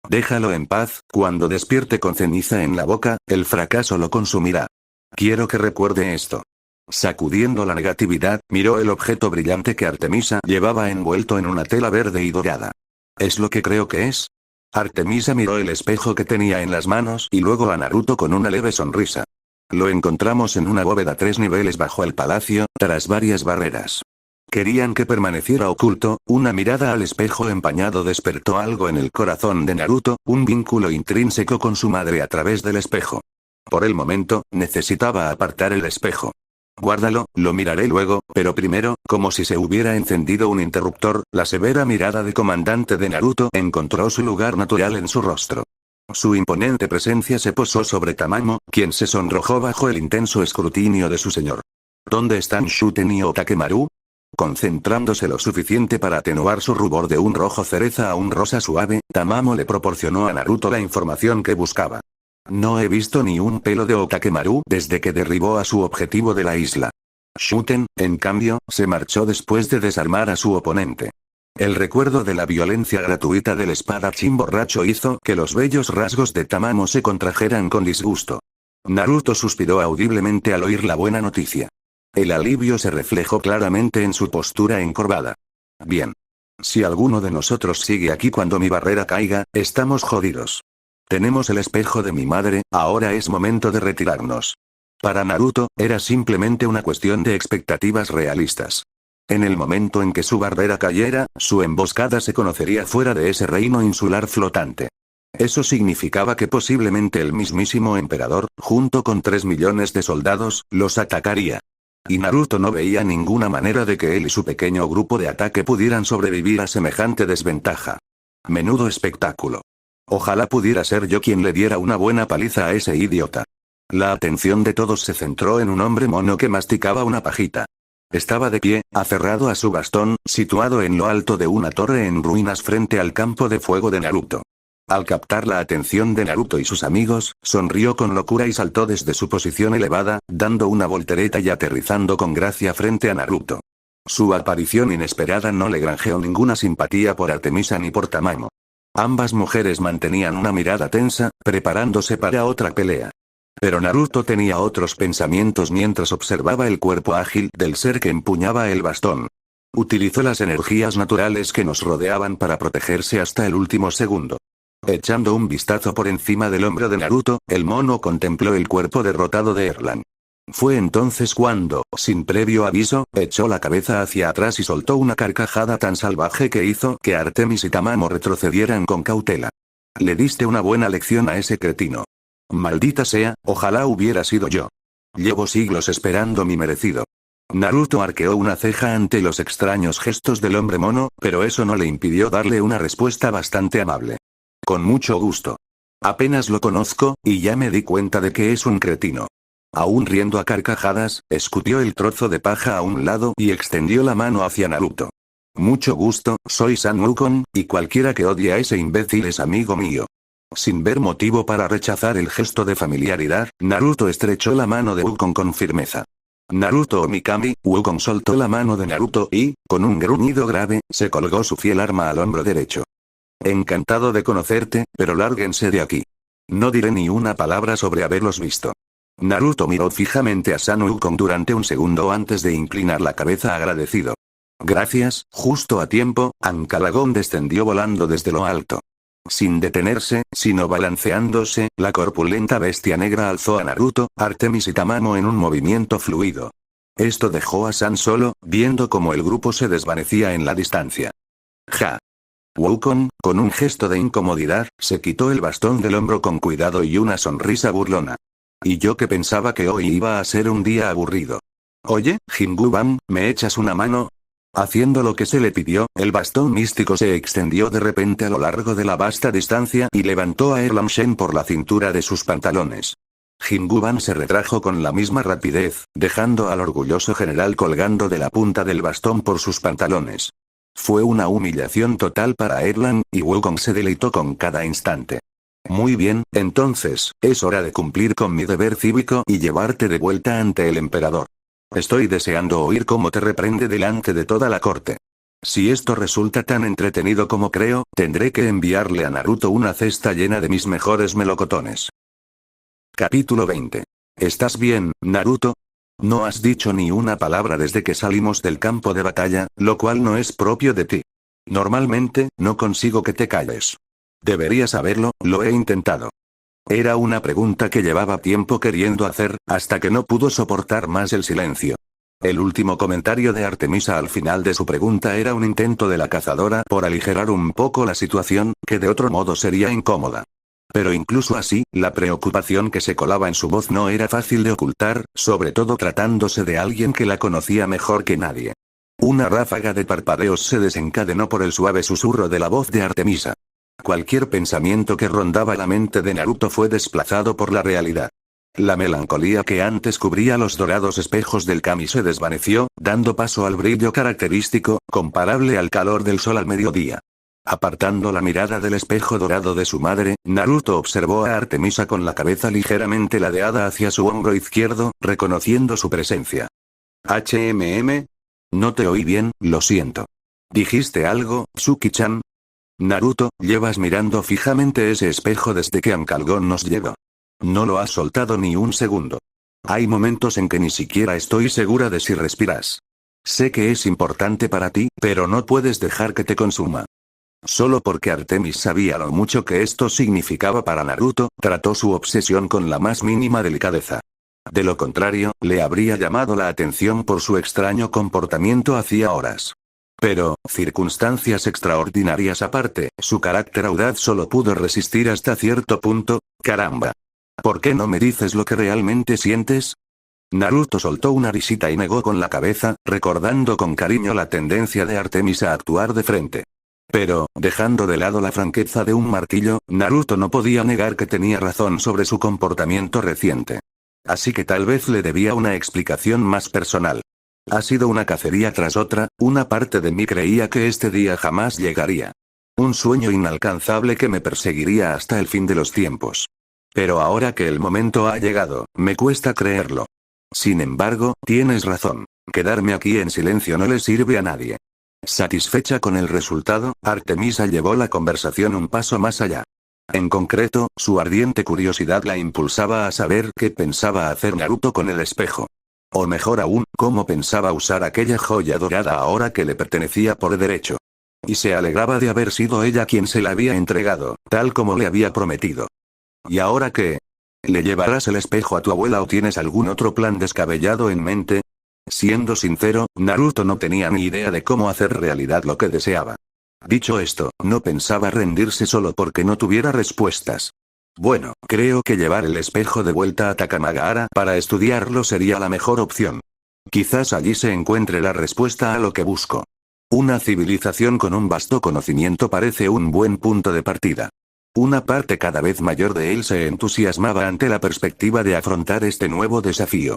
Déjalo en paz, cuando despierte con ceniza en la boca, el fracaso lo consumirá. Quiero que recuerde esto. Sacudiendo la negatividad, miró el objeto brillante que Artemisa llevaba envuelto en una tela verde y dorada. ¿Es lo que creo que es? Artemisa miró el espejo que tenía en las manos y luego a Naruto con una leve sonrisa. Lo encontramos en una bóveda 3 niveles bajo el palacio, tras varias barreras. Querían que permaneciera oculto, una mirada al espejo empañado despertó algo en el corazón de Naruto, un vínculo intrínseco con su madre a través del espejo. Por el momento, necesitaba apartar el espejo. Guárdalo, lo miraré luego, pero primero, como si se hubiera encendido un interruptor, la severa mirada de comandante de Naruto encontró su lugar natural en su rostro. Su imponente presencia se posó sobre Tamamo, quien se sonrojó bajo el intenso escrutinio de su señor. ¿Dónde están Shuten y Otakemaru? Concentrándose lo suficiente para atenuar su rubor de un rojo cereza a un rosa suave, Tamamo le proporcionó a Naruto la información que buscaba. No he visto ni un pelo de Otakemaru desde que derribó a su objetivo de la isla. Shuten, en cambio, se marchó después de desarmar a su oponente. El recuerdo de la violencia gratuita del espadachín borracho hizo que los bellos rasgos de Tamamo se contrajeran con disgusto. Naruto suspiró audiblemente al oír la buena noticia. El alivio se reflejó claramente en su postura encorvada. Bien. Si alguno de nosotros sigue aquí cuando mi barrera caiga, estamos jodidos. Tenemos el espejo de mi madre, ahora es momento de retirarnos. Para Naruto, era simplemente una cuestión de expectativas realistas. En el momento en que su barrera cayera, su emboscada se conocería fuera de ese reino insular flotante. Eso significaba que posiblemente el mismísimo emperador, junto con 3 millones de soldados, los atacaría. Y Naruto no veía ninguna manera de que él y su pequeño grupo de ataque pudieran sobrevivir a semejante desventaja. Menudo espectáculo. Ojalá pudiera ser yo quien le diera una buena paliza a ese idiota. La atención de todos se centró en un hombre mono que masticaba una pajita. Estaba de pie, aferrado a su bastón, situado en lo alto de una torre en ruinas frente al campo de fuego de Naruto. Al captar la atención de Naruto y sus amigos, sonrió con locura y saltó desde su posición elevada, dando una voltereta y aterrizando con gracia frente a Naruto. Su aparición inesperada no le granjeó ninguna simpatía por Artemisa ni por Tamamo. Ambas mujeres mantenían una mirada tensa, preparándose para otra pelea. Pero Naruto tenía otros pensamientos mientras observaba el cuerpo ágil del ser que empuñaba el bastón. Utilizó las energías naturales que nos rodeaban para protegerse hasta el último segundo. Echando un vistazo por encima del hombro de Naruto, el mono contempló el cuerpo derrotado de Erlang. Fue entonces cuando, sin previo aviso, echó la cabeza hacia atrás y soltó una carcajada tan salvaje que hizo que Artemis y Tamamo retrocedieran con cautela. Le diste una buena lección a ese cretino. Maldita sea, ojalá hubiera sido yo. Llevo siglos esperando mi merecido. Naruto arqueó una ceja ante los extraños gestos del hombre mono, pero eso no le impidió darle una respuesta bastante amable. Con mucho gusto. Apenas lo conozco, y ya me di cuenta de que es un cretino. Aún riendo a carcajadas, escupió el trozo de paja a un lado y extendió la mano hacia Naruto. Mucho gusto, soy San Wukong, y cualquiera que odie a ese imbécil es amigo mío. Sin ver motivo para rechazar el gesto de familiaridad, Naruto estrechó la mano de Wukong con firmeza. Naruto Mikami, Wukong soltó la mano de Naruto y, con un gruñido grave, se colgó su fiel arma al hombro derecho. Encantado de conocerte, pero lárguense de aquí. No diré ni una palabra sobre haberlos visto. Naruto miró fijamente a San Wukong durante un segundo antes de inclinar la cabeza agradecido. Gracias, justo a tiempo, Ancalagón descendió volando desde lo alto. Sin detenerse, sino balanceándose, la corpulenta bestia negra alzó a Naruto, Artemis y Tamamo en un movimiento fluido. Esto dejó a San solo, viendo cómo el grupo se desvanecía en la distancia. Ja. Wukong, con un gesto de incomodidad, se quitó el bastón del hombro con cuidado y una sonrisa burlona. Y yo que pensaba que hoy iba a ser un día aburrido. Oye, Jinguban, ¿me echas una mano? Haciendo lo que se le pidió, el bastón místico se extendió de repente a lo largo de la vasta distancia y levantó a Erlang Shen por la cintura de sus pantalones. Jinguban se retrajo con la misma rapidez, dejando al orgulloso general colgando de la punta del bastón por sus pantalones. Fue una humillación total para Erlang, y Wukong se deleitó con cada instante. Muy bien, entonces, es hora de cumplir con mi deber cívico y llevarte de vuelta ante el emperador. Estoy deseando oír cómo te reprende delante de toda la corte. Si esto resulta tan entretenido como creo, tendré que enviarle a Naruto una cesta llena de mis mejores melocotones. Capítulo 20. ¿Estás bien, Naruto? No has dicho ni una palabra desde que salimos del campo de batalla, lo cual no es propio de ti. Normalmente, no consigo que te calles. Deberías saberlo, lo he intentado. Era una pregunta que llevaba tiempo queriendo hacer, hasta que no pudo soportar más el silencio. El último comentario de Artemisa al final de su pregunta era un intento de la cazadora por aligerar un poco la situación, que de otro modo sería incómoda. Pero incluso así, la preocupación que se colaba en su voz no era fácil de ocultar, sobre todo tratándose de alguien que la conocía mejor que nadie. Una ráfaga de parpadeos se desencadenó por el suave susurro de la voz de Artemisa. Cualquier pensamiento que rondaba la mente de Naruto fue desplazado por la realidad. La melancolía que antes cubría los dorados espejos del Kami se desvaneció, dando paso al brillo característico, comparable al calor del sol al mediodía. Apartando la mirada del espejo dorado de su madre, Naruto observó a Artemisa con la cabeza ligeramente ladeada hacia su hombro izquierdo, reconociendo su presencia. No te oí bien, lo siento. ¿Dijiste algo, Tsuki-chan? Naruto, llevas mirando fijamente ese espejo desde que Ancalgón nos llegó. No lo has soltado ni un segundo. Hay momentos en que ni siquiera estoy segura de si respiras. Sé que es importante para ti, pero no puedes dejar que te consuma. Solo porque Artemis sabía lo mucho que esto significaba para Naruto, trató su obsesión con la más mínima delicadeza. De lo contrario, le habría llamado la atención por su extraño comportamiento hacía horas. Pero, circunstancias extraordinarias aparte, su carácter audaz solo pudo resistir hasta cierto punto. Caramba. ¿Por qué no me dices lo que realmente sientes? Naruto soltó una risita y negó con la cabeza, recordando con cariño la tendencia de Artemis a actuar de frente. Pero, dejando de lado la franqueza de un martillo, Naruto no podía negar que tenía razón sobre su comportamiento reciente. Así que tal vez le debía una explicación más personal. Ha sido una cacería tras otra, una parte de mí creía que este día jamás llegaría. Un sueño inalcanzable que me perseguiría hasta el fin de los tiempos. Pero ahora que el momento ha llegado, me cuesta creerlo. Sin embargo, tienes razón. Quedarme aquí en silencio no le sirve a nadie. Satisfecha con el resultado, Artemisa llevó la conversación un paso más allá. En concreto, su ardiente curiosidad la impulsaba a saber qué pensaba hacer Naruto con el espejo. O mejor aún, cómo pensaba usar aquella joya dorada ahora que le pertenecía por derecho. Y se alegraba de haber sido ella quien se la había entregado, tal como le había prometido. ¿Y ahora qué? ¿Le llevarás el espejo a tu abuela o tienes algún otro plan descabellado en mente? Siendo sincero, Naruto no tenía ni idea de cómo hacer realidad lo que deseaba. Dicho esto, no pensaba rendirse solo porque no tuviera respuestas. Bueno, creo que llevar el espejo de vuelta a Takamagahara para estudiarlo sería la mejor opción. Quizás allí se encuentre la respuesta a lo que busco. Una civilización con un vasto conocimiento parece un buen punto de partida. Una parte cada vez mayor de él se entusiasmaba ante la perspectiva de afrontar este nuevo desafío.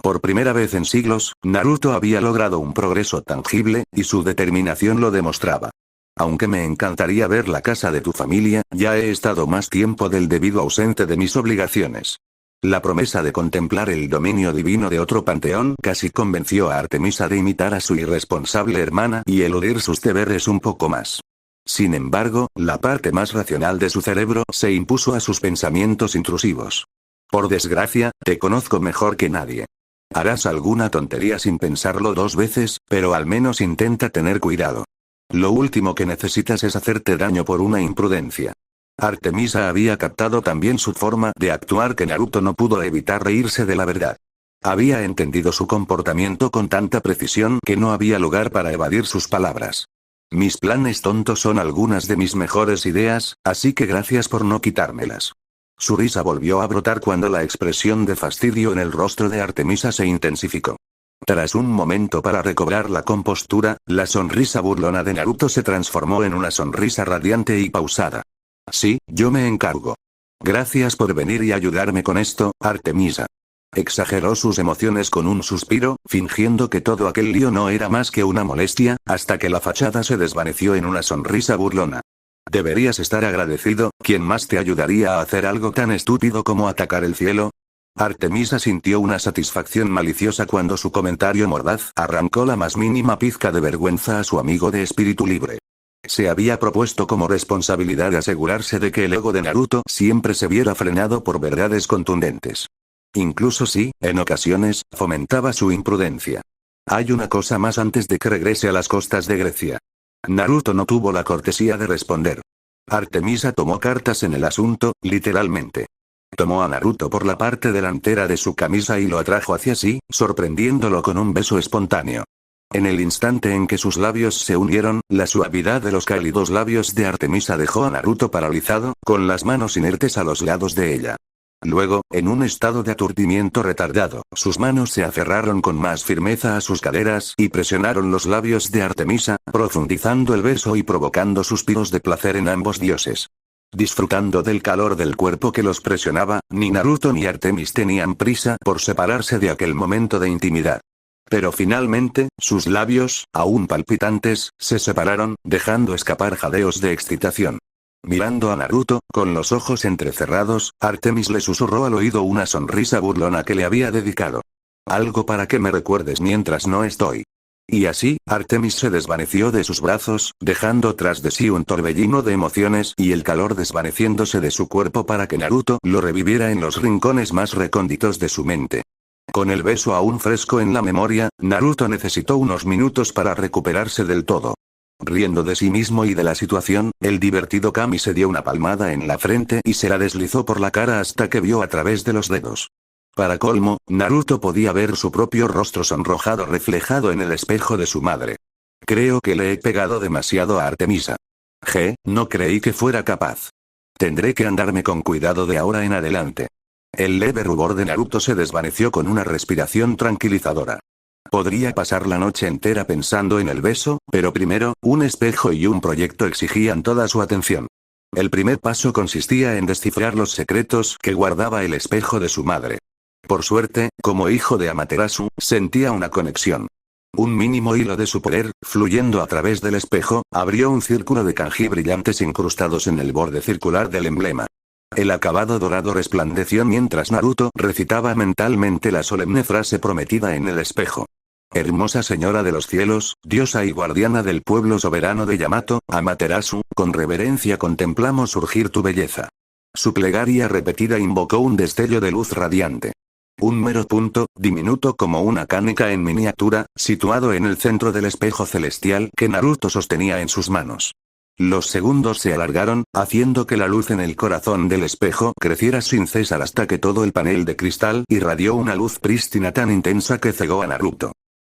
Por primera vez en siglos, Naruto había logrado un progreso tangible, y su determinación lo demostraba. Aunque me encantaría ver la casa de tu familia, ya he estado más tiempo del debido ausente de mis obligaciones. La promesa de contemplar el dominio divino de otro panteón casi convenció a Artemisa de imitar a su irresponsable hermana y eludir sus deberes un poco más. Sin embargo, la parte más racional de su cerebro se impuso a sus pensamientos intrusivos. Por desgracia, te conozco mejor que nadie. Harás alguna tontería sin pensarlo dos veces, pero al menos intenta tener cuidado. Lo último que necesitas es hacerte daño por una imprudencia. Artemisa había captado también su forma de actuar que Naruto no pudo evitar reírse de la verdad. Había entendido su comportamiento con tanta precisión que no había lugar para evadir sus palabras. Mis planes tontos son algunas de mis mejores ideas, así que gracias por no quitármelas. Su risa volvió a brotar cuando la expresión de fastidio en el rostro de Artemisa se intensificó. Tras un momento para recobrar la compostura, la sonrisa burlona de Naruto se transformó en una sonrisa radiante y pausada. Sí, yo me encargo. Gracias por venir y ayudarme con esto, Artemisa. Exageró sus emociones con un suspiro, fingiendo que todo aquel lío no era más que una molestia, hasta que la fachada se desvaneció en una sonrisa burlona. Deberías estar agradecido, ¿quién más te ayudaría a hacer algo tan estúpido como atacar el cielo? Artemisa sintió una satisfacción maliciosa cuando su comentario mordaz arrancó la más mínima pizca de vergüenza a su amigo de espíritu libre. Se había propuesto como responsabilidad asegurarse de que el ego de Naruto siempre se viera frenado por verdades contundentes. Incluso si, en ocasiones, fomentaba su imprudencia. Hay una cosa más antes de que regrese a las costas de Grecia. Naruto no tuvo la cortesía de responder. Artemisa tomó cartas en el asunto, literalmente. Tomó a Naruto por la parte delantera de su camisa y lo atrajo hacia sí, sorprendiéndolo con un beso espontáneo. En el instante en que sus labios se unieron, la suavidad de los cálidos labios de Artemisa dejó a Naruto paralizado, con las manos inertes a los lados de ella. Luego, en un estado de aturdimiento retardado, sus manos se aferraron con más firmeza a sus caderas y presionaron los labios de Artemisa, profundizando el beso y provocando suspiros de placer en ambos dioses. Disfrutando del calor del cuerpo que los presionaba, ni Naruto ni Artemis tenían prisa por separarse de aquel momento de intimidad. Pero finalmente, sus labios, aún palpitantes, se separaron, dejando escapar jadeos de excitación. Mirando a Naruto, con los ojos entrecerrados, Artemis le susurró al oído una sonrisa burlona que le había dedicado. Algo para que me recuerdes mientras no estoy. Y así, Artemis se desvaneció de sus brazos, dejando tras de sí un torbellino de emociones y el calor desvaneciéndose de su cuerpo para que Naruto lo reviviera en los rincones más recónditos de su mente. Con el beso aún fresco en la memoria, Naruto necesitó unos minutos para recuperarse del todo. Riendo de sí mismo y de la situación, el divertido Kami se dio una palmada en la frente y se la deslizó por la cara hasta que vio a través de los dedos. Para colmo, Naruto podía ver su propio rostro sonrojado reflejado en el espejo de su madre. Creo que le he pegado demasiado a Artemisa. No creí que fuera capaz. Tendré que andarme con cuidado de ahora en adelante. El leve rubor de Naruto se desvaneció con una respiración tranquilizadora. Podría pasar la noche entera pensando en el beso, pero primero, un espejo y un proyecto exigían toda su atención. El primer paso consistía en descifrar los secretos que guardaba el espejo de su madre. Por suerte, como hijo de Amaterasu, sentía una conexión. Un mínimo hilo de su poder, fluyendo a través del espejo, abrió un círculo de kanji brillantes incrustados en el borde circular del emblema. El acabado dorado resplandeció mientras Naruto recitaba mentalmente la solemne frase prometida en el espejo. Hermosa señora de los cielos, diosa y guardiana del pueblo soberano de Yamato, Amaterasu, con reverencia contemplamos surgir tu belleza. Su plegaria repetida invocó un destello de luz radiante. Un mero punto, diminuto como una canica en miniatura, situado en el centro del espejo celestial que Naruto sostenía en sus manos. Los segundos se alargaron, haciendo que la luz en el corazón del espejo creciera sin cesar hasta que todo el panel de cristal irradió una luz prístina tan intensa que cegó a Naruto.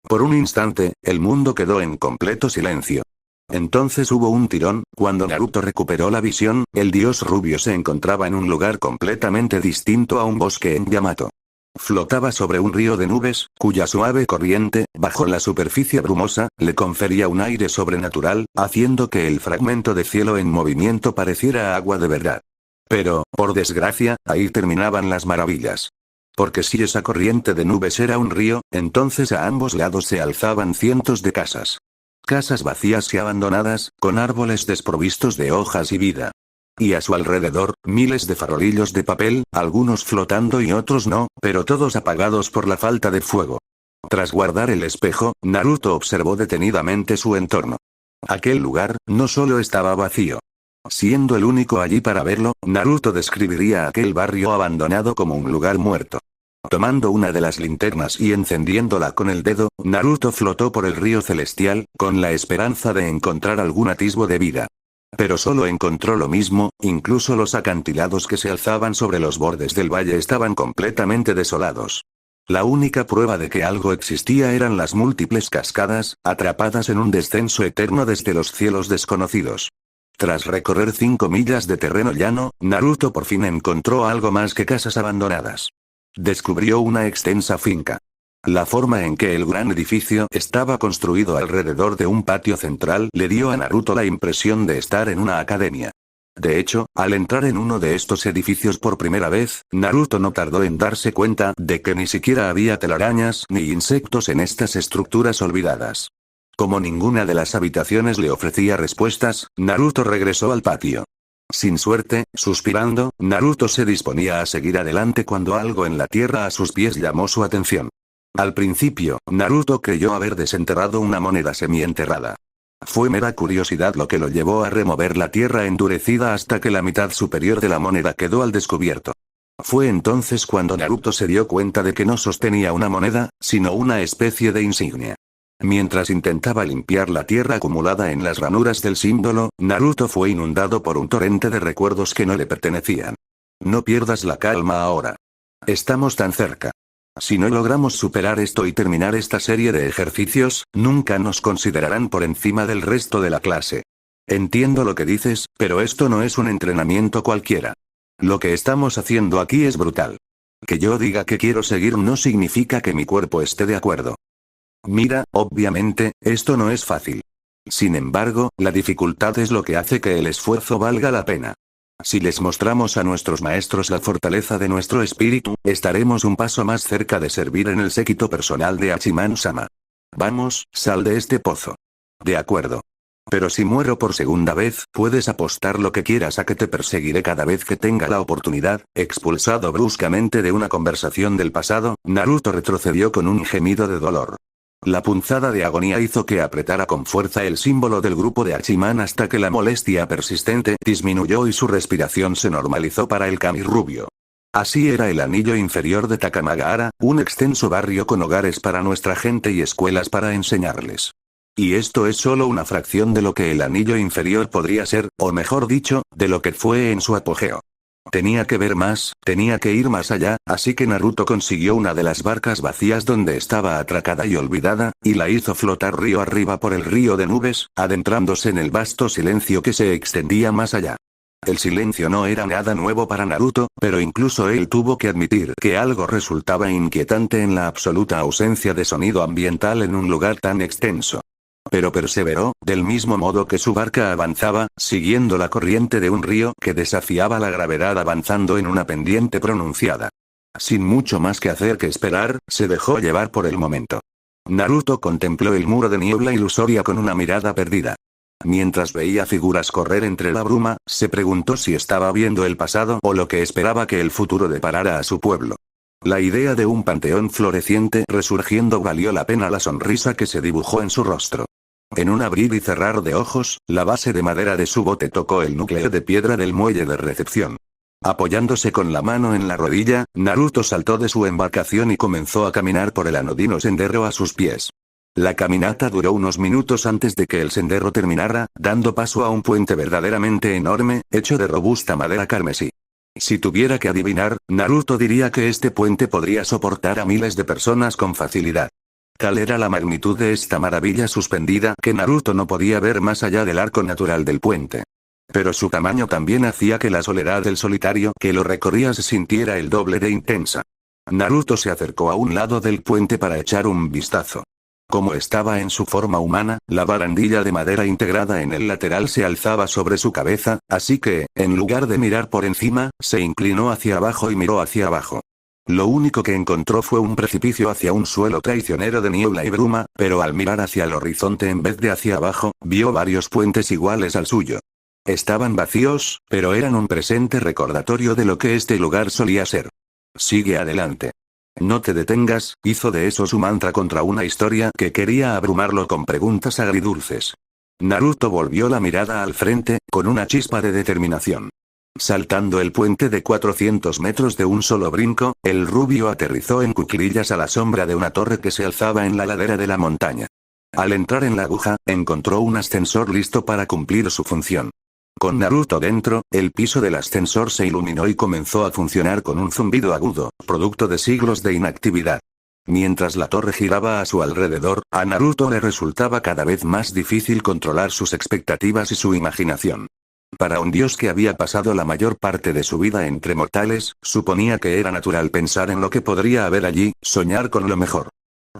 Por un instante, el mundo quedó en completo silencio. Entonces hubo un tirón, cuando Naruto recuperó la visión, el dios rubio se encontraba en un lugar completamente distinto a un bosque en Yamato. Flotaba sobre un río de nubes, cuya suave corriente, bajo la superficie brumosa, le confería un aire sobrenatural, haciendo que el fragmento de cielo en movimiento pareciera agua de verdad. Pero, por desgracia, ahí terminaban las maravillas. Porque si esa corriente de nubes era un río, entonces a ambos lados se alzaban cientos de casas. Casas vacías y abandonadas, con árboles desprovistos de hojas y vida. Y a su alrededor, miles de farolillos de papel, algunos flotando y otros no, pero todos apagados por la falta de fuego. Tras guardar el espejo, Naruto observó detenidamente su entorno. Aquel lugar, no solo estaba vacío. Siendo el único allí para verlo, Naruto describiría aquel barrio abandonado como un lugar muerto. Tomando una de las linternas y encendiéndola con el dedo, Naruto flotó por el río celestial, con la esperanza de encontrar algún atisbo de vida. Pero solo encontró lo mismo, incluso los acantilados que se alzaban sobre los bordes del valle estaban completamente desolados. La única prueba de que algo existía eran las múltiples cascadas, atrapadas en un descenso eterno desde los cielos desconocidos. Tras recorrer 5 millas de terreno llano, Naruto por fin encontró algo más que casas abandonadas. Descubrió una extensa finca. La forma en que el gran edificio estaba construido alrededor de un patio central le dio a Naruto la impresión de estar en una academia. De hecho, al entrar en uno de estos edificios por primera vez, Naruto no tardó en darse cuenta de que ni siquiera había telarañas ni insectos en estas estructuras olvidadas. Como ninguna de las habitaciones le ofrecía respuestas, Naruto regresó al patio. Sin suerte, suspirando, Naruto se disponía a seguir adelante cuando algo en la tierra a sus pies llamó su atención. Al principio, Naruto creyó haber desenterrado una moneda semienterrada. Fue mera curiosidad lo que lo llevó a remover la tierra endurecida hasta que la mitad superior de la moneda quedó al descubierto. Fue entonces cuando Naruto se dio cuenta de que no sostenía una moneda, sino una especie de insignia. Mientras intentaba limpiar la tierra acumulada en las ranuras del símbolo, Naruto fue inundado por un torrente de recuerdos que no le pertenecían. No pierdas la calma ahora. Estamos tan cerca. Si no logramos superar esto y terminar esta serie de ejercicios, nunca nos considerarán por encima del resto de la clase. Entiendo lo que dices, pero esto no es un entrenamiento cualquiera. Lo que estamos haciendo aquí es brutal. Que yo diga que quiero seguir no significa que mi cuerpo esté de acuerdo. Mira, obviamente, esto no es fácil. Sin embargo, la dificultad es lo que hace que el esfuerzo valga la pena. Si les mostramos a nuestros maestros la fortaleza de nuestro espíritu, estaremos un paso más cerca de servir en el séquito personal de Hachiman-sama. Vamos, sal de este pozo. De acuerdo. Pero si muero por segunda vez, puedes apostar lo que quieras a que te perseguiré cada vez que tenga la oportunidad. Expulsado bruscamente de una conversación del pasado, Naruto retrocedió con un gemido de dolor. La punzada de agonía hizo que apretara con fuerza el símbolo del grupo de Hachiman hasta que la molestia persistente disminuyó y su respiración se normalizó para el Kami rubio. Así era el anillo inferior de Takamagahara, un extenso barrio con hogares para nuestra gente y escuelas para enseñarles. Y esto es solo una fracción de lo que el anillo inferior podría ser, o mejor dicho, de lo que fue en su apogeo. Tenía que ver más, tenía que ir más allá, así que Naruto consiguió una de las barcas vacías donde estaba atracada y olvidada, y la hizo flotar río arriba por el río de nubes, adentrándose en el vasto silencio que se extendía más allá. El silencio no era nada nuevo para Naruto, pero incluso él tuvo que admitir que algo resultaba inquietante en la absoluta ausencia de sonido ambiental en un lugar tan extenso. Pero perseveró, del mismo modo que su barca avanzaba, siguiendo la corriente de un río que desafiaba la gravedad avanzando en una pendiente pronunciada. Sin mucho más que hacer que esperar, se dejó llevar por el momento. Naruto contempló el muro de niebla ilusoria con una mirada perdida. Mientras veía figuras correr entre la bruma, se preguntó si estaba viendo el pasado o lo que esperaba que el futuro deparara a su pueblo. La idea de un panteón floreciente resurgiendo valió la pena la sonrisa que se dibujó en su rostro. En un abrir y cerrar de ojos, la base de madera de su bote tocó el núcleo de piedra del muelle de recepción. Apoyándose con la mano en la rodilla, Naruto saltó de su embarcación y comenzó a caminar por el anodino sendero a sus pies. La caminata duró unos minutos antes de que el sendero terminara, dando paso a un puente verdaderamente enorme, hecho de robusta madera carmesí. Si tuviera que adivinar, Naruto diría que este puente podría soportar a miles de personas con facilidad. Tal era la magnitud de esta maravilla suspendida que Naruto no podía ver más allá del arco natural del puente. Pero su tamaño también hacía que la soledad del solitario que lo recorría se sintiera el doble de intensa. Naruto se acercó a un lado del puente para echar un vistazo. Como estaba en su forma humana, la barandilla de madera integrada en el lateral se alzaba sobre su cabeza, así que, en lugar de mirar por encima, se inclinó hacia abajo y miró hacia abajo. Lo único que encontró fue un precipicio hacia un suelo traicionero de niebla y bruma, pero al mirar hacia el horizonte en vez de hacia abajo, vio varios puentes iguales al suyo. Estaban vacíos, pero eran un presente recordatorio de lo que este lugar solía ser. Sigue adelante. No te detengas, hizo de eso su mantra contra una historia que quería abrumarlo con preguntas agridulces. Naruto volvió la mirada al frente, con una chispa de determinación. Saltando el puente de 400 metros de un solo brinco, el rubio aterrizó en cuclillas a la sombra de una torre que se alzaba en la ladera de la montaña. Al entrar en la aguja, encontró un ascensor listo para cumplir su función. Con Naruto dentro, el piso del ascensor se iluminó y comenzó a funcionar con un zumbido agudo, producto de siglos de inactividad. Mientras la torre giraba a su alrededor, a Naruto le resultaba cada vez más difícil controlar sus expectativas y su imaginación. Para un dios que había pasado la mayor parte de su vida entre mortales, suponía que era natural pensar en lo que podría haber allí, soñar con lo mejor.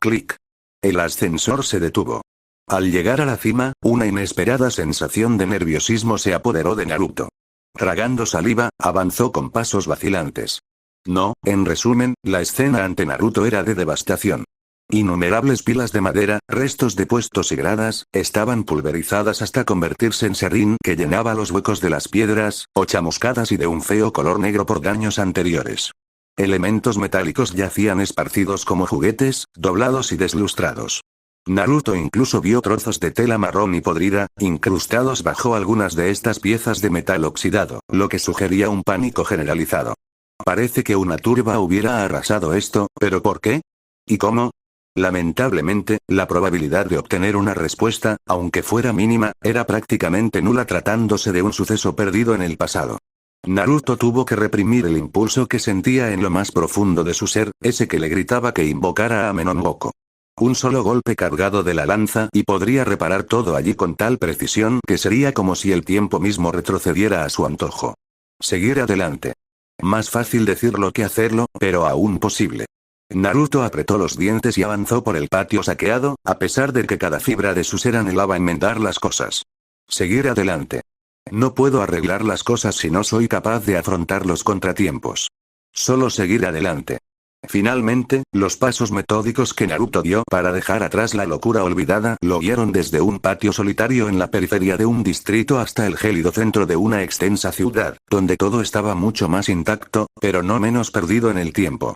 Clic. El ascensor se detuvo. Al llegar a la cima, una inesperada sensación de nerviosismo se apoderó de Naruto. Tragando saliva, avanzó con pasos vacilantes. No, en resumen, la escena ante Naruto era de devastación. Innumerables pilas de madera, restos de puestos y gradas, estaban pulverizadas hasta convertirse en serrín que llenaba los huecos de las piedras, o chamuscadas y de un feo color negro por daños anteriores. Elementos metálicos yacían esparcidos como juguetes, doblados y deslustrados. Naruto incluso vio trozos de tela marrón y podrida, incrustados bajo algunas de estas piezas de metal oxidado, lo que sugería un pánico generalizado. Parece que una turba hubiera arrasado esto, ¿pero por qué? ¿Y cómo? Lamentablemente, la probabilidad de obtener una respuesta, aunque fuera mínima, era prácticamente nula tratándose de un suceso perdido en el pasado. Naruto tuvo que reprimir el impulso que sentía en lo más profundo de su ser, ese que le gritaba que invocara a Menongoku. Un solo golpe cargado de la lanza y podría reparar todo allí con tal precisión que sería como si el tiempo mismo retrocediera a su antojo. Seguir adelante. Más fácil decirlo que hacerlo, pero aún posible. Naruto apretó los dientes y avanzó por el patio saqueado, a pesar de que cada fibra de su ser anhelaba enmendar las cosas. Seguir adelante. No puedo arreglar las cosas si no soy capaz de afrontar los contratiempos. Solo seguir adelante. Finalmente, los pasos metódicos que Naruto dio para dejar atrás la locura olvidada lo guiaron desde un patio solitario en la periferia de un distrito hasta el gélido centro de una extensa ciudad, donde todo estaba mucho más intacto, pero no menos perdido en el tiempo.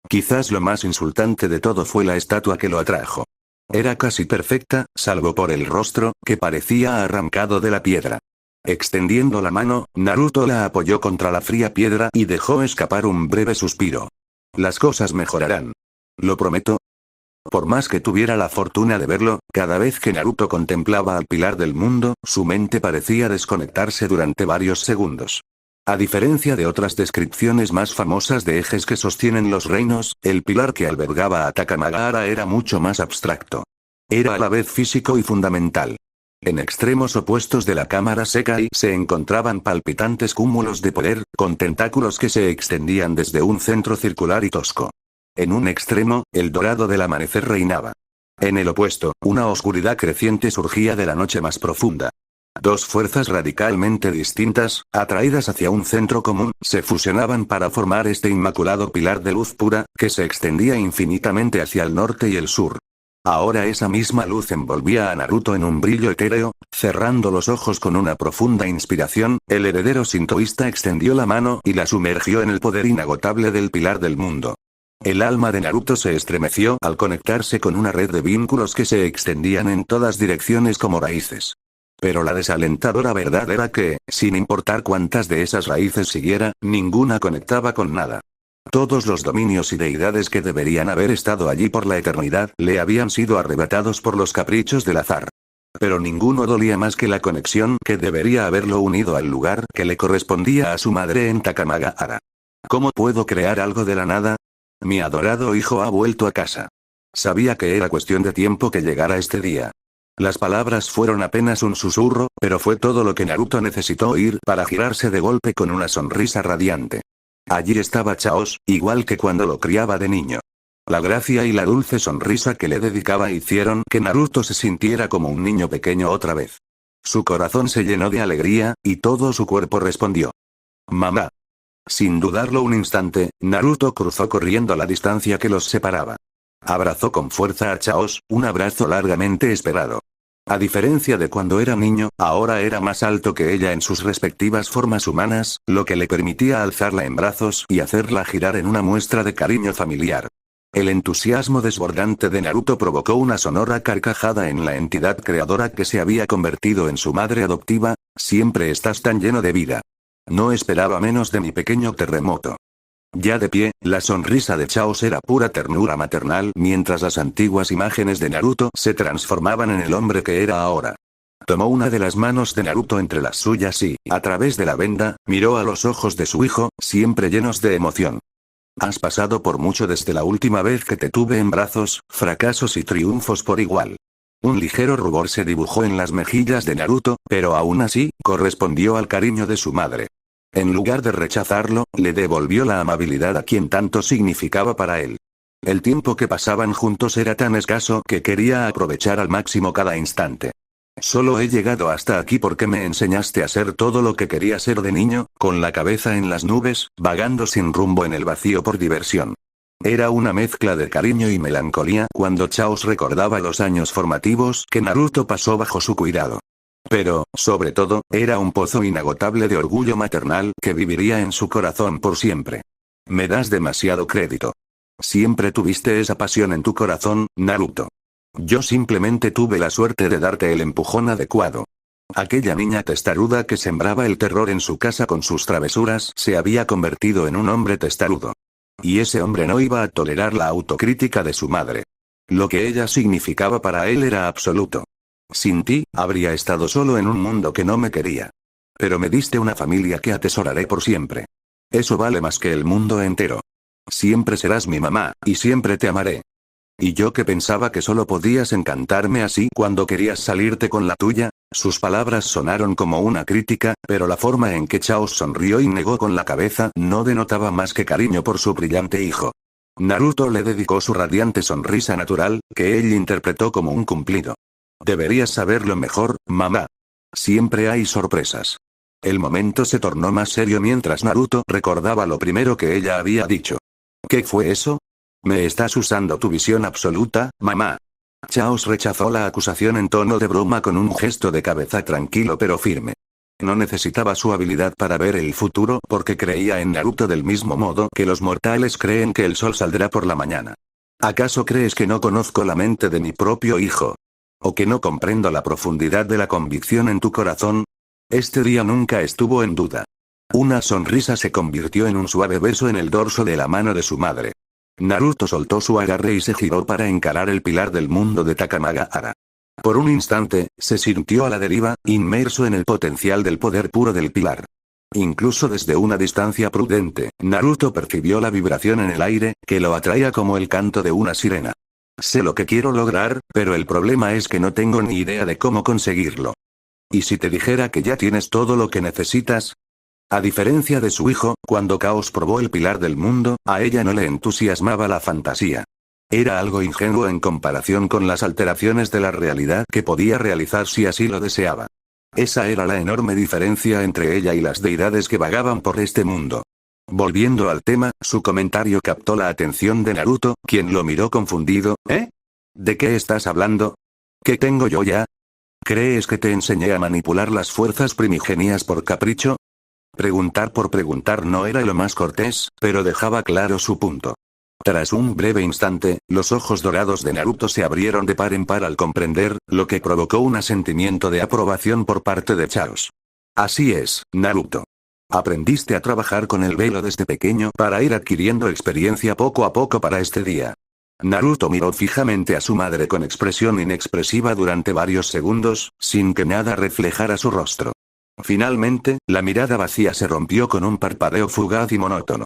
Quizás lo más insultante de todo fue la estatua que lo atrajo. Era casi perfecta, salvo por el rostro, que parecía arrancado de la piedra. Extendiendo la mano, Naruto la apoyó contra la fría piedra y dejó escapar un breve suspiro. Las cosas mejorarán. ¿Lo prometo? Por más que tuviera la fortuna de verlo, cada vez que Naruto contemplaba al pilar del mundo, su mente parecía desconectarse durante varios segundos. A diferencia de otras descripciones más famosas de ejes que sostienen los reinos, el pilar que albergaba a Takamagahara era mucho más abstracto. Era a la vez físico y fundamental. En extremos opuestos de la cámara Sekai se encontraban palpitantes cúmulos de poder, con tentáculos que se extendían desde un centro circular y tosco. En un extremo, el dorado del amanecer reinaba. En el opuesto, una oscuridad creciente surgía de la noche más profunda. Dos fuerzas radicalmente distintas, atraídas hacia un centro común, se fusionaban para formar este inmaculado pilar de luz pura, que se extendía infinitamente hacia el norte y el sur. Ahora esa misma luz envolvía a Naruto en un brillo etéreo. Cerrando los ojos con una profunda inspiración, el heredero sintoísta extendió la mano y la sumergió en el poder inagotable del pilar del mundo. El alma de Naruto se estremeció al conectarse con una red de vínculos que se extendían en todas direcciones como raíces. Pero la desalentadora verdad era que, sin importar cuántas de esas raíces siguiera, ninguna conectaba con nada. Todos los dominios y deidades que deberían haber estado allí por la eternidad le habían sido arrebatados por los caprichos del azar. Pero ninguno dolía más que la conexión que debería haberlo unido al lugar que le correspondía a su madre en Takamagahara. ¿Cómo puedo crear algo de la nada? Mi adorado hijo ha vuelto a casa. Sabía que era cuestión de tiempo que llegara este día. Las palabras fueron apenas un susurro, pero fue todo lo que Naruto necesitó oír para girarse de golpe con una sonrisa radiante. Allí estaba Chaos, igual que cuando lo criaba de niño. La gracia y la dulce sonrisa que le dedicaba hicieron que Naruto se sintiera como un niño pequeño otra vez. Su corazón se llenó de alegría, y todo su cuerpo respondió. Mamá. Sin dudarlo un instante, Naruto cruzó corriendo la distancia que los separaba. Abrazó con fuerza a Chaos, un abrazo largamente esperado. A diferencia de cuando era niño, ahora era más alto que ella en sus respectivas formas humanas, lo que le permitía alzarla en brazos y hacerla girar en una muestra de cariño familiar. El entusiasmo desbordante de Naruto provocó una sonora carcajada en la entidad creadora que se había convertido en su madre adoptiva. Siempre estás tan lleno de vida. No esperaba menos de mi pequeño terremoto. Ya de pie, la sonrisa de Chaos era pura ternura maternal mientras las antiguas imágenes de Naruto se transformaban en el hombre que era ahora. Tomó una de las manos de Naruto entre las suyas y, a través de la venda, miró a los ojos de su hijo, siempre llenos de emoción. Has pasado por mucho desde la última vez que te tuve en brazos, fracasos y triunfos por igual. Un ligero rubor se dibujó en las mejillas de Naruto, pero aún así, correspondió al cariño de su madre. En lugar de rechazarlo, le devolvió la amabilidad a quien tanto significaba para él. El tiempo que pasaban juntos era tan escaso que quería aprovechar al máximo cada instante. Solo he llegado hasta aquí porque me enseñaste a ser todo lo que quería ser de niño, con la cabeza en las nubes, vagando sin rumbo en el vacío por diversión. Era una mezcla de cariño y melancolía cuando Chaos recordaba los años formativos que Naruto pasó bajo su cuidado. Pero, sobre todo, era un pozo inagotable de orgullo maternal que viviría en su corazón por siempre. Me das demasiado crédito. Siempre tuviste esa pasión en tu corazón, Naruto. Yo simplemente tuve la suerte de darte el empujón adecuado. Aquella niña testaruda que sembraba el terror en su casa con sus travesuras se había convertido en un hombre testarudo. Y ese hombre no iba a tolerar la autocrítica de su madre. Lo que ella significaba para él era absoluto. Sin ti, habría estado solo en un mundo que no me quería. Pero me diste una familia que atesoraré por siempre. Eso vale más que el mundo entero. Siempre serás mi mamá, y siempre te amaré. Y yo que pensaba que solo podías encantarme así cuando querías salirte con la tuya. Sus palabras sonaron como una crítica, pero la forma en que Chaos sonrió y negó con la cabeza no denotaba más que cariño por su brillante hijo. Naruto le dedicó su radiante sonrisa natural, que él interpretó como un cumplido. Deberías saberlo mejor, mamá. Siempre hay sorpresas. El momento se tornó más serio mientras Naruto recordaba lo primero que ella había dicho. ¿Qué fue eso? ¿Me estás usando tu visión absoluta, mamá? Chaos rechazó la acusación en tono de broma con un gesto de cabeza tranquilo pero firme. No necesitaba su habilidad para ver el futuro porque creía en Naruto del mismo modo que los mortales creen que el sol saldrá por la mañana. ¿Acaso crees que no conozco la mente de mi propio hijo? ¿O que no comprendo la profundidad de la convicción en tu corazón? Este día nunca estuvo en duda. Una sonrisa se convirtió en un suave beso en el dorso de la mano de su madre. Naruto soltó su agarre y se giró para encarar el pilar del mundo de Takamagahara. Por un instante, se sintió a la deriva, inmerso en el potencial del poder puro del pilar. Incluso desde una distancia prudente, Naruto percibió la vibración en el aire, que lo atraía como el canto de una sirena. Sé lo que quiero lograr, pero el problema es que no tengo ni idea de cómo conseguirlo. ¿Y si te dijera que ya tienes todo lo que necesitas? A diferencia de su hijo, cuando Chaos probó el pilar del mundo, a ella no le entusiasmaba la fantasía. Era algo ingenuo en comparación con las alteraciones de la realidad que podía realizar si así lo deseaba. Esa era la enorme diferencia entre ella y las deidades que vagaban por este mundo. Volviendo al tema, su comentario captó la atención de Naruto, quien lo miró confundido. ¿Eh? ¿De qué estás hablando? ¿Qué tengo yo ya? ¿Crees que te enseñé a manipular las fuerzas primigenias por capricho? Preguntar por preguntar no era lo más cortés, pero dejaba claro su punto. Tras un breve instante, los ojos dorados de Naruto se abrieron de par en par al comprender, lo que provocó un sentimiento de aprobación por parte de Chaos. Así es, Naruto. Aprendiste a trabajar con el velo desde pequeño para ir adquiriendo experiencia poco a poco para este día. Naruto miró fijamente a su madre con expresión inexpresiva durante varios segundos, sin que nada reflejara su rostro. Finalmente, la mirada vacía se rompió con un parpadeo fugaz y monótono.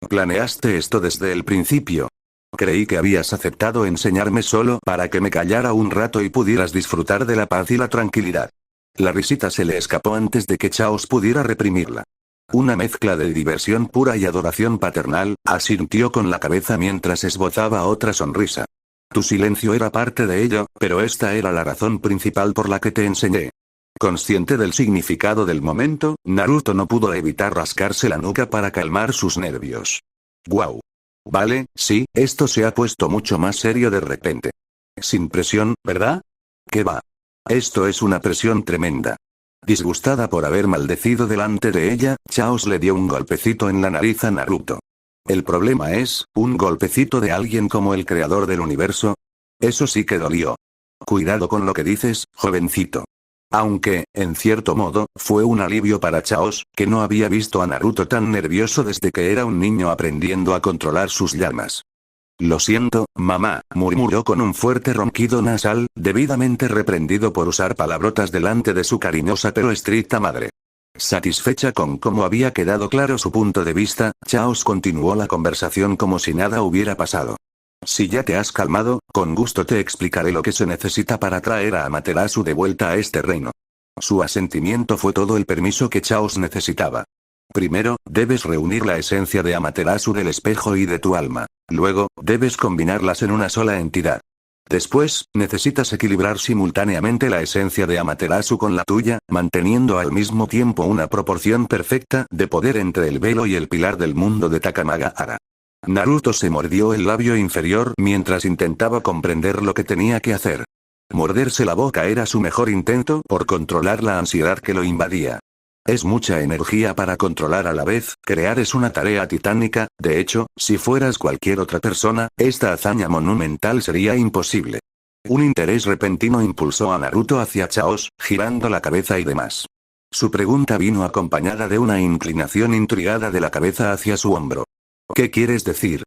¿Planeaste esto desde el principio? Creí que habías aceptado enseñarme solo para que me callara un rato y pudieras disfrutar de la paz y la tranquilidad. La risita se le escapó antes de que Chaos pudiera reprimirla. Una mezcla de diversión pura y adoración paternal, asintió con la cabeza mientras esbozaba otra sonrisa. Tu silencio era parte de ello, pero esta era la razón principal por la que te enseñé. Consciente del significado del momento, Naruto no pudo evitar rascarse la nuca para calmar sus nervios. ¡Guau! Vale, sí, esto se ha puesto mucho más serio de repente. Sin presión, ¿verdad? ¿Qué va? Esto es una presión tremenda. Disgustada por haber maldecido delante de ella, Chaos le dio un golpecito en la nariz a Naruto. El problema es, ¿un golpecito de alguien como el creador del universo? Eso sí que dolió. Cuidado con lo que dices, jovencito. Aunque, en cierto modo, fue un alivio para Chaos, que no había visto a Naruto tan nervioso desde que era un niño aprendiendo a controlar sus llamas. Lo siento, mamá, murmuró con un fuerte ronquido nasal, debidamente reprendido por usar palabrotas delante de su cariñosa pero estricta madre. Satisfecha con cómo había quedado claro su punto de vista, Chaos continuó la conversación como si nada hubiera pasado. Si ya te has calmado, con gusto te explicaré lo que se necesita para traer a Amaterasu de vuelta a este reino. Su asentimiento fue todo el permiso que Chaos necesitaba. Primero, debes reunir la esencia de Amaterasu del espejo y de tu alma. Luego, debes combinarlas en una sola entidad. Después, necesitas equilibrar simultáneamente la esencia de Amaterasu con la tuya, manteniendo al mismo tiempo una proporción perfecta de poder entre el velo y el pilar del mundo de Takamagahara. Naruto se mordió el labio inferior mientras intentaba comprender lo que tenía que hacer. Morderse la boca era su mejor intento por controlar la ansiedad que lo invadía. Es mucha energía para controlar a la vez, crear es una tarea titánica, de hecho, si fueras cualquier otra persona, esta hazaña monumental sería imposible. Un interés repentino impulsó a Naruto hacia Chaos, girando la cabeza y demás. Su pregunta vino acompañada de una inclinación intrigada de la cabeza hacia su hombro. ¿Qué quieres decir?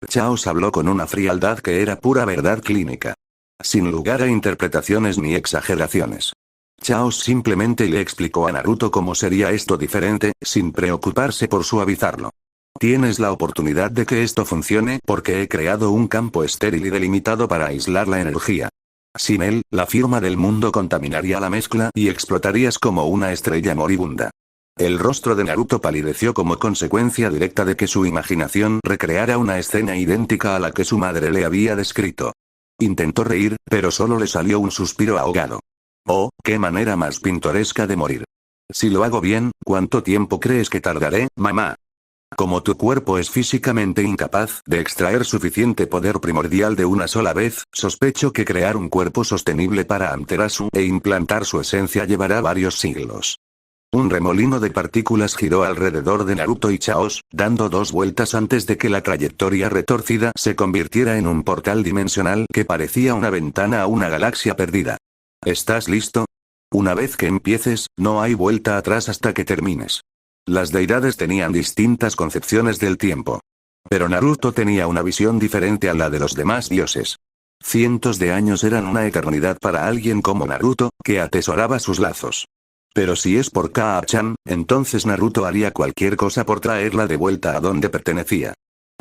Chaos habló con una frialdad que era pura verdad clínica. Sin lugar a interpretaciones ni exageraciones. Chaos simplemente le explicó a Naruto cómo sería esto diferente, sin preocuparse por suavizarlo. Tienes la oportunidad de que esto funcione porque he creado un campo estéril y delimitado para aislar la energía. Sin él, la firma del mundo contaminaría la mezcla y explotarías como una estrella moribunda. El rostro de Naruto palideció como consecuencia directa de que su imaginación recreara una escena idéntica a la que su madre le había descrito. Intentó reír, pero solo le salió un suspiro ahogado. Oh, qué manera más pintoresca de morir. Si lo hago bien, ¿cuánto tiempo crees que tardaré, mamá? Como tu cuerpo es físicamente incapaz de extraer suficiente poder primordial de una sola vez, sospecho que crear un cuerpo sostenible para Amaterasu e implantar su esencia llevará varios siglos. Un remolino de partículas giró alrededor de Naruto y Chaos, dando 2 vueltas antes de que la trayectoria retorcida se convirtiera en un portal dimensional que parecía una ventana a una galaxia perdida. ¿Estás listo? Una vez que empieces, no hay vuelta atrás hasta que termines. Las deidades tenían distintas concepciones del tiempo. Pero Naruto tenía una visión diferente a la de los demás dioses. Cientos de años eran una eternidad para alguien como Naruto, que atesoraba sus lazos. Pero si es por Kaab-chan, entonces Naruto haría cualquier cosa por traerla de vuelta a donde pertenecía.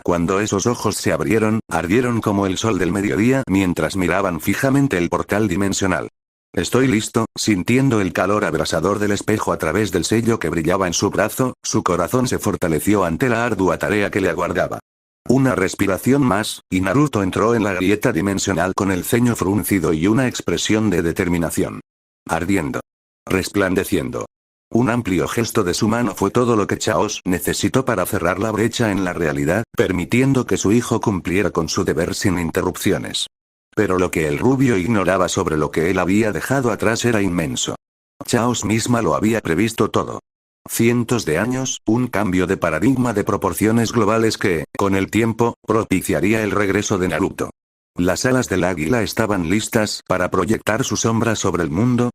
Cuando esos ojos se abrieron, ardieron como el sol del mediodía mientras miraban fijamente el portal dimensional. Estoy listo, sintiendo el calor abrasador del espejo a través del sello que brillaba en su brazo, su corazón se fortaleció ante la ardua tarea que le aguardaba. Una respiración más, y Naruto entró en la grieta dimensional con el ceño fruncido y una expresión de determinación. Ardiendo. Resplandeciendo. Un amplio gesto de su mano fue todo lo que Chaos necesitó para cerrar la brecha en la realidad, permitiendo que su hijo cumpliera con su deber sin interrupciones. Pero lo que el rubio ignoraba sobre lo que él había dejado atrás era inmenso. Chaos misma lo había previsto todo. Cientos de años, un cambio de paradigma de proporciones globales que, con el tiempo, propiciaría el regreso de Naruto. Las alas del águila estaban listas para proyectar su sombra sobre el mundo,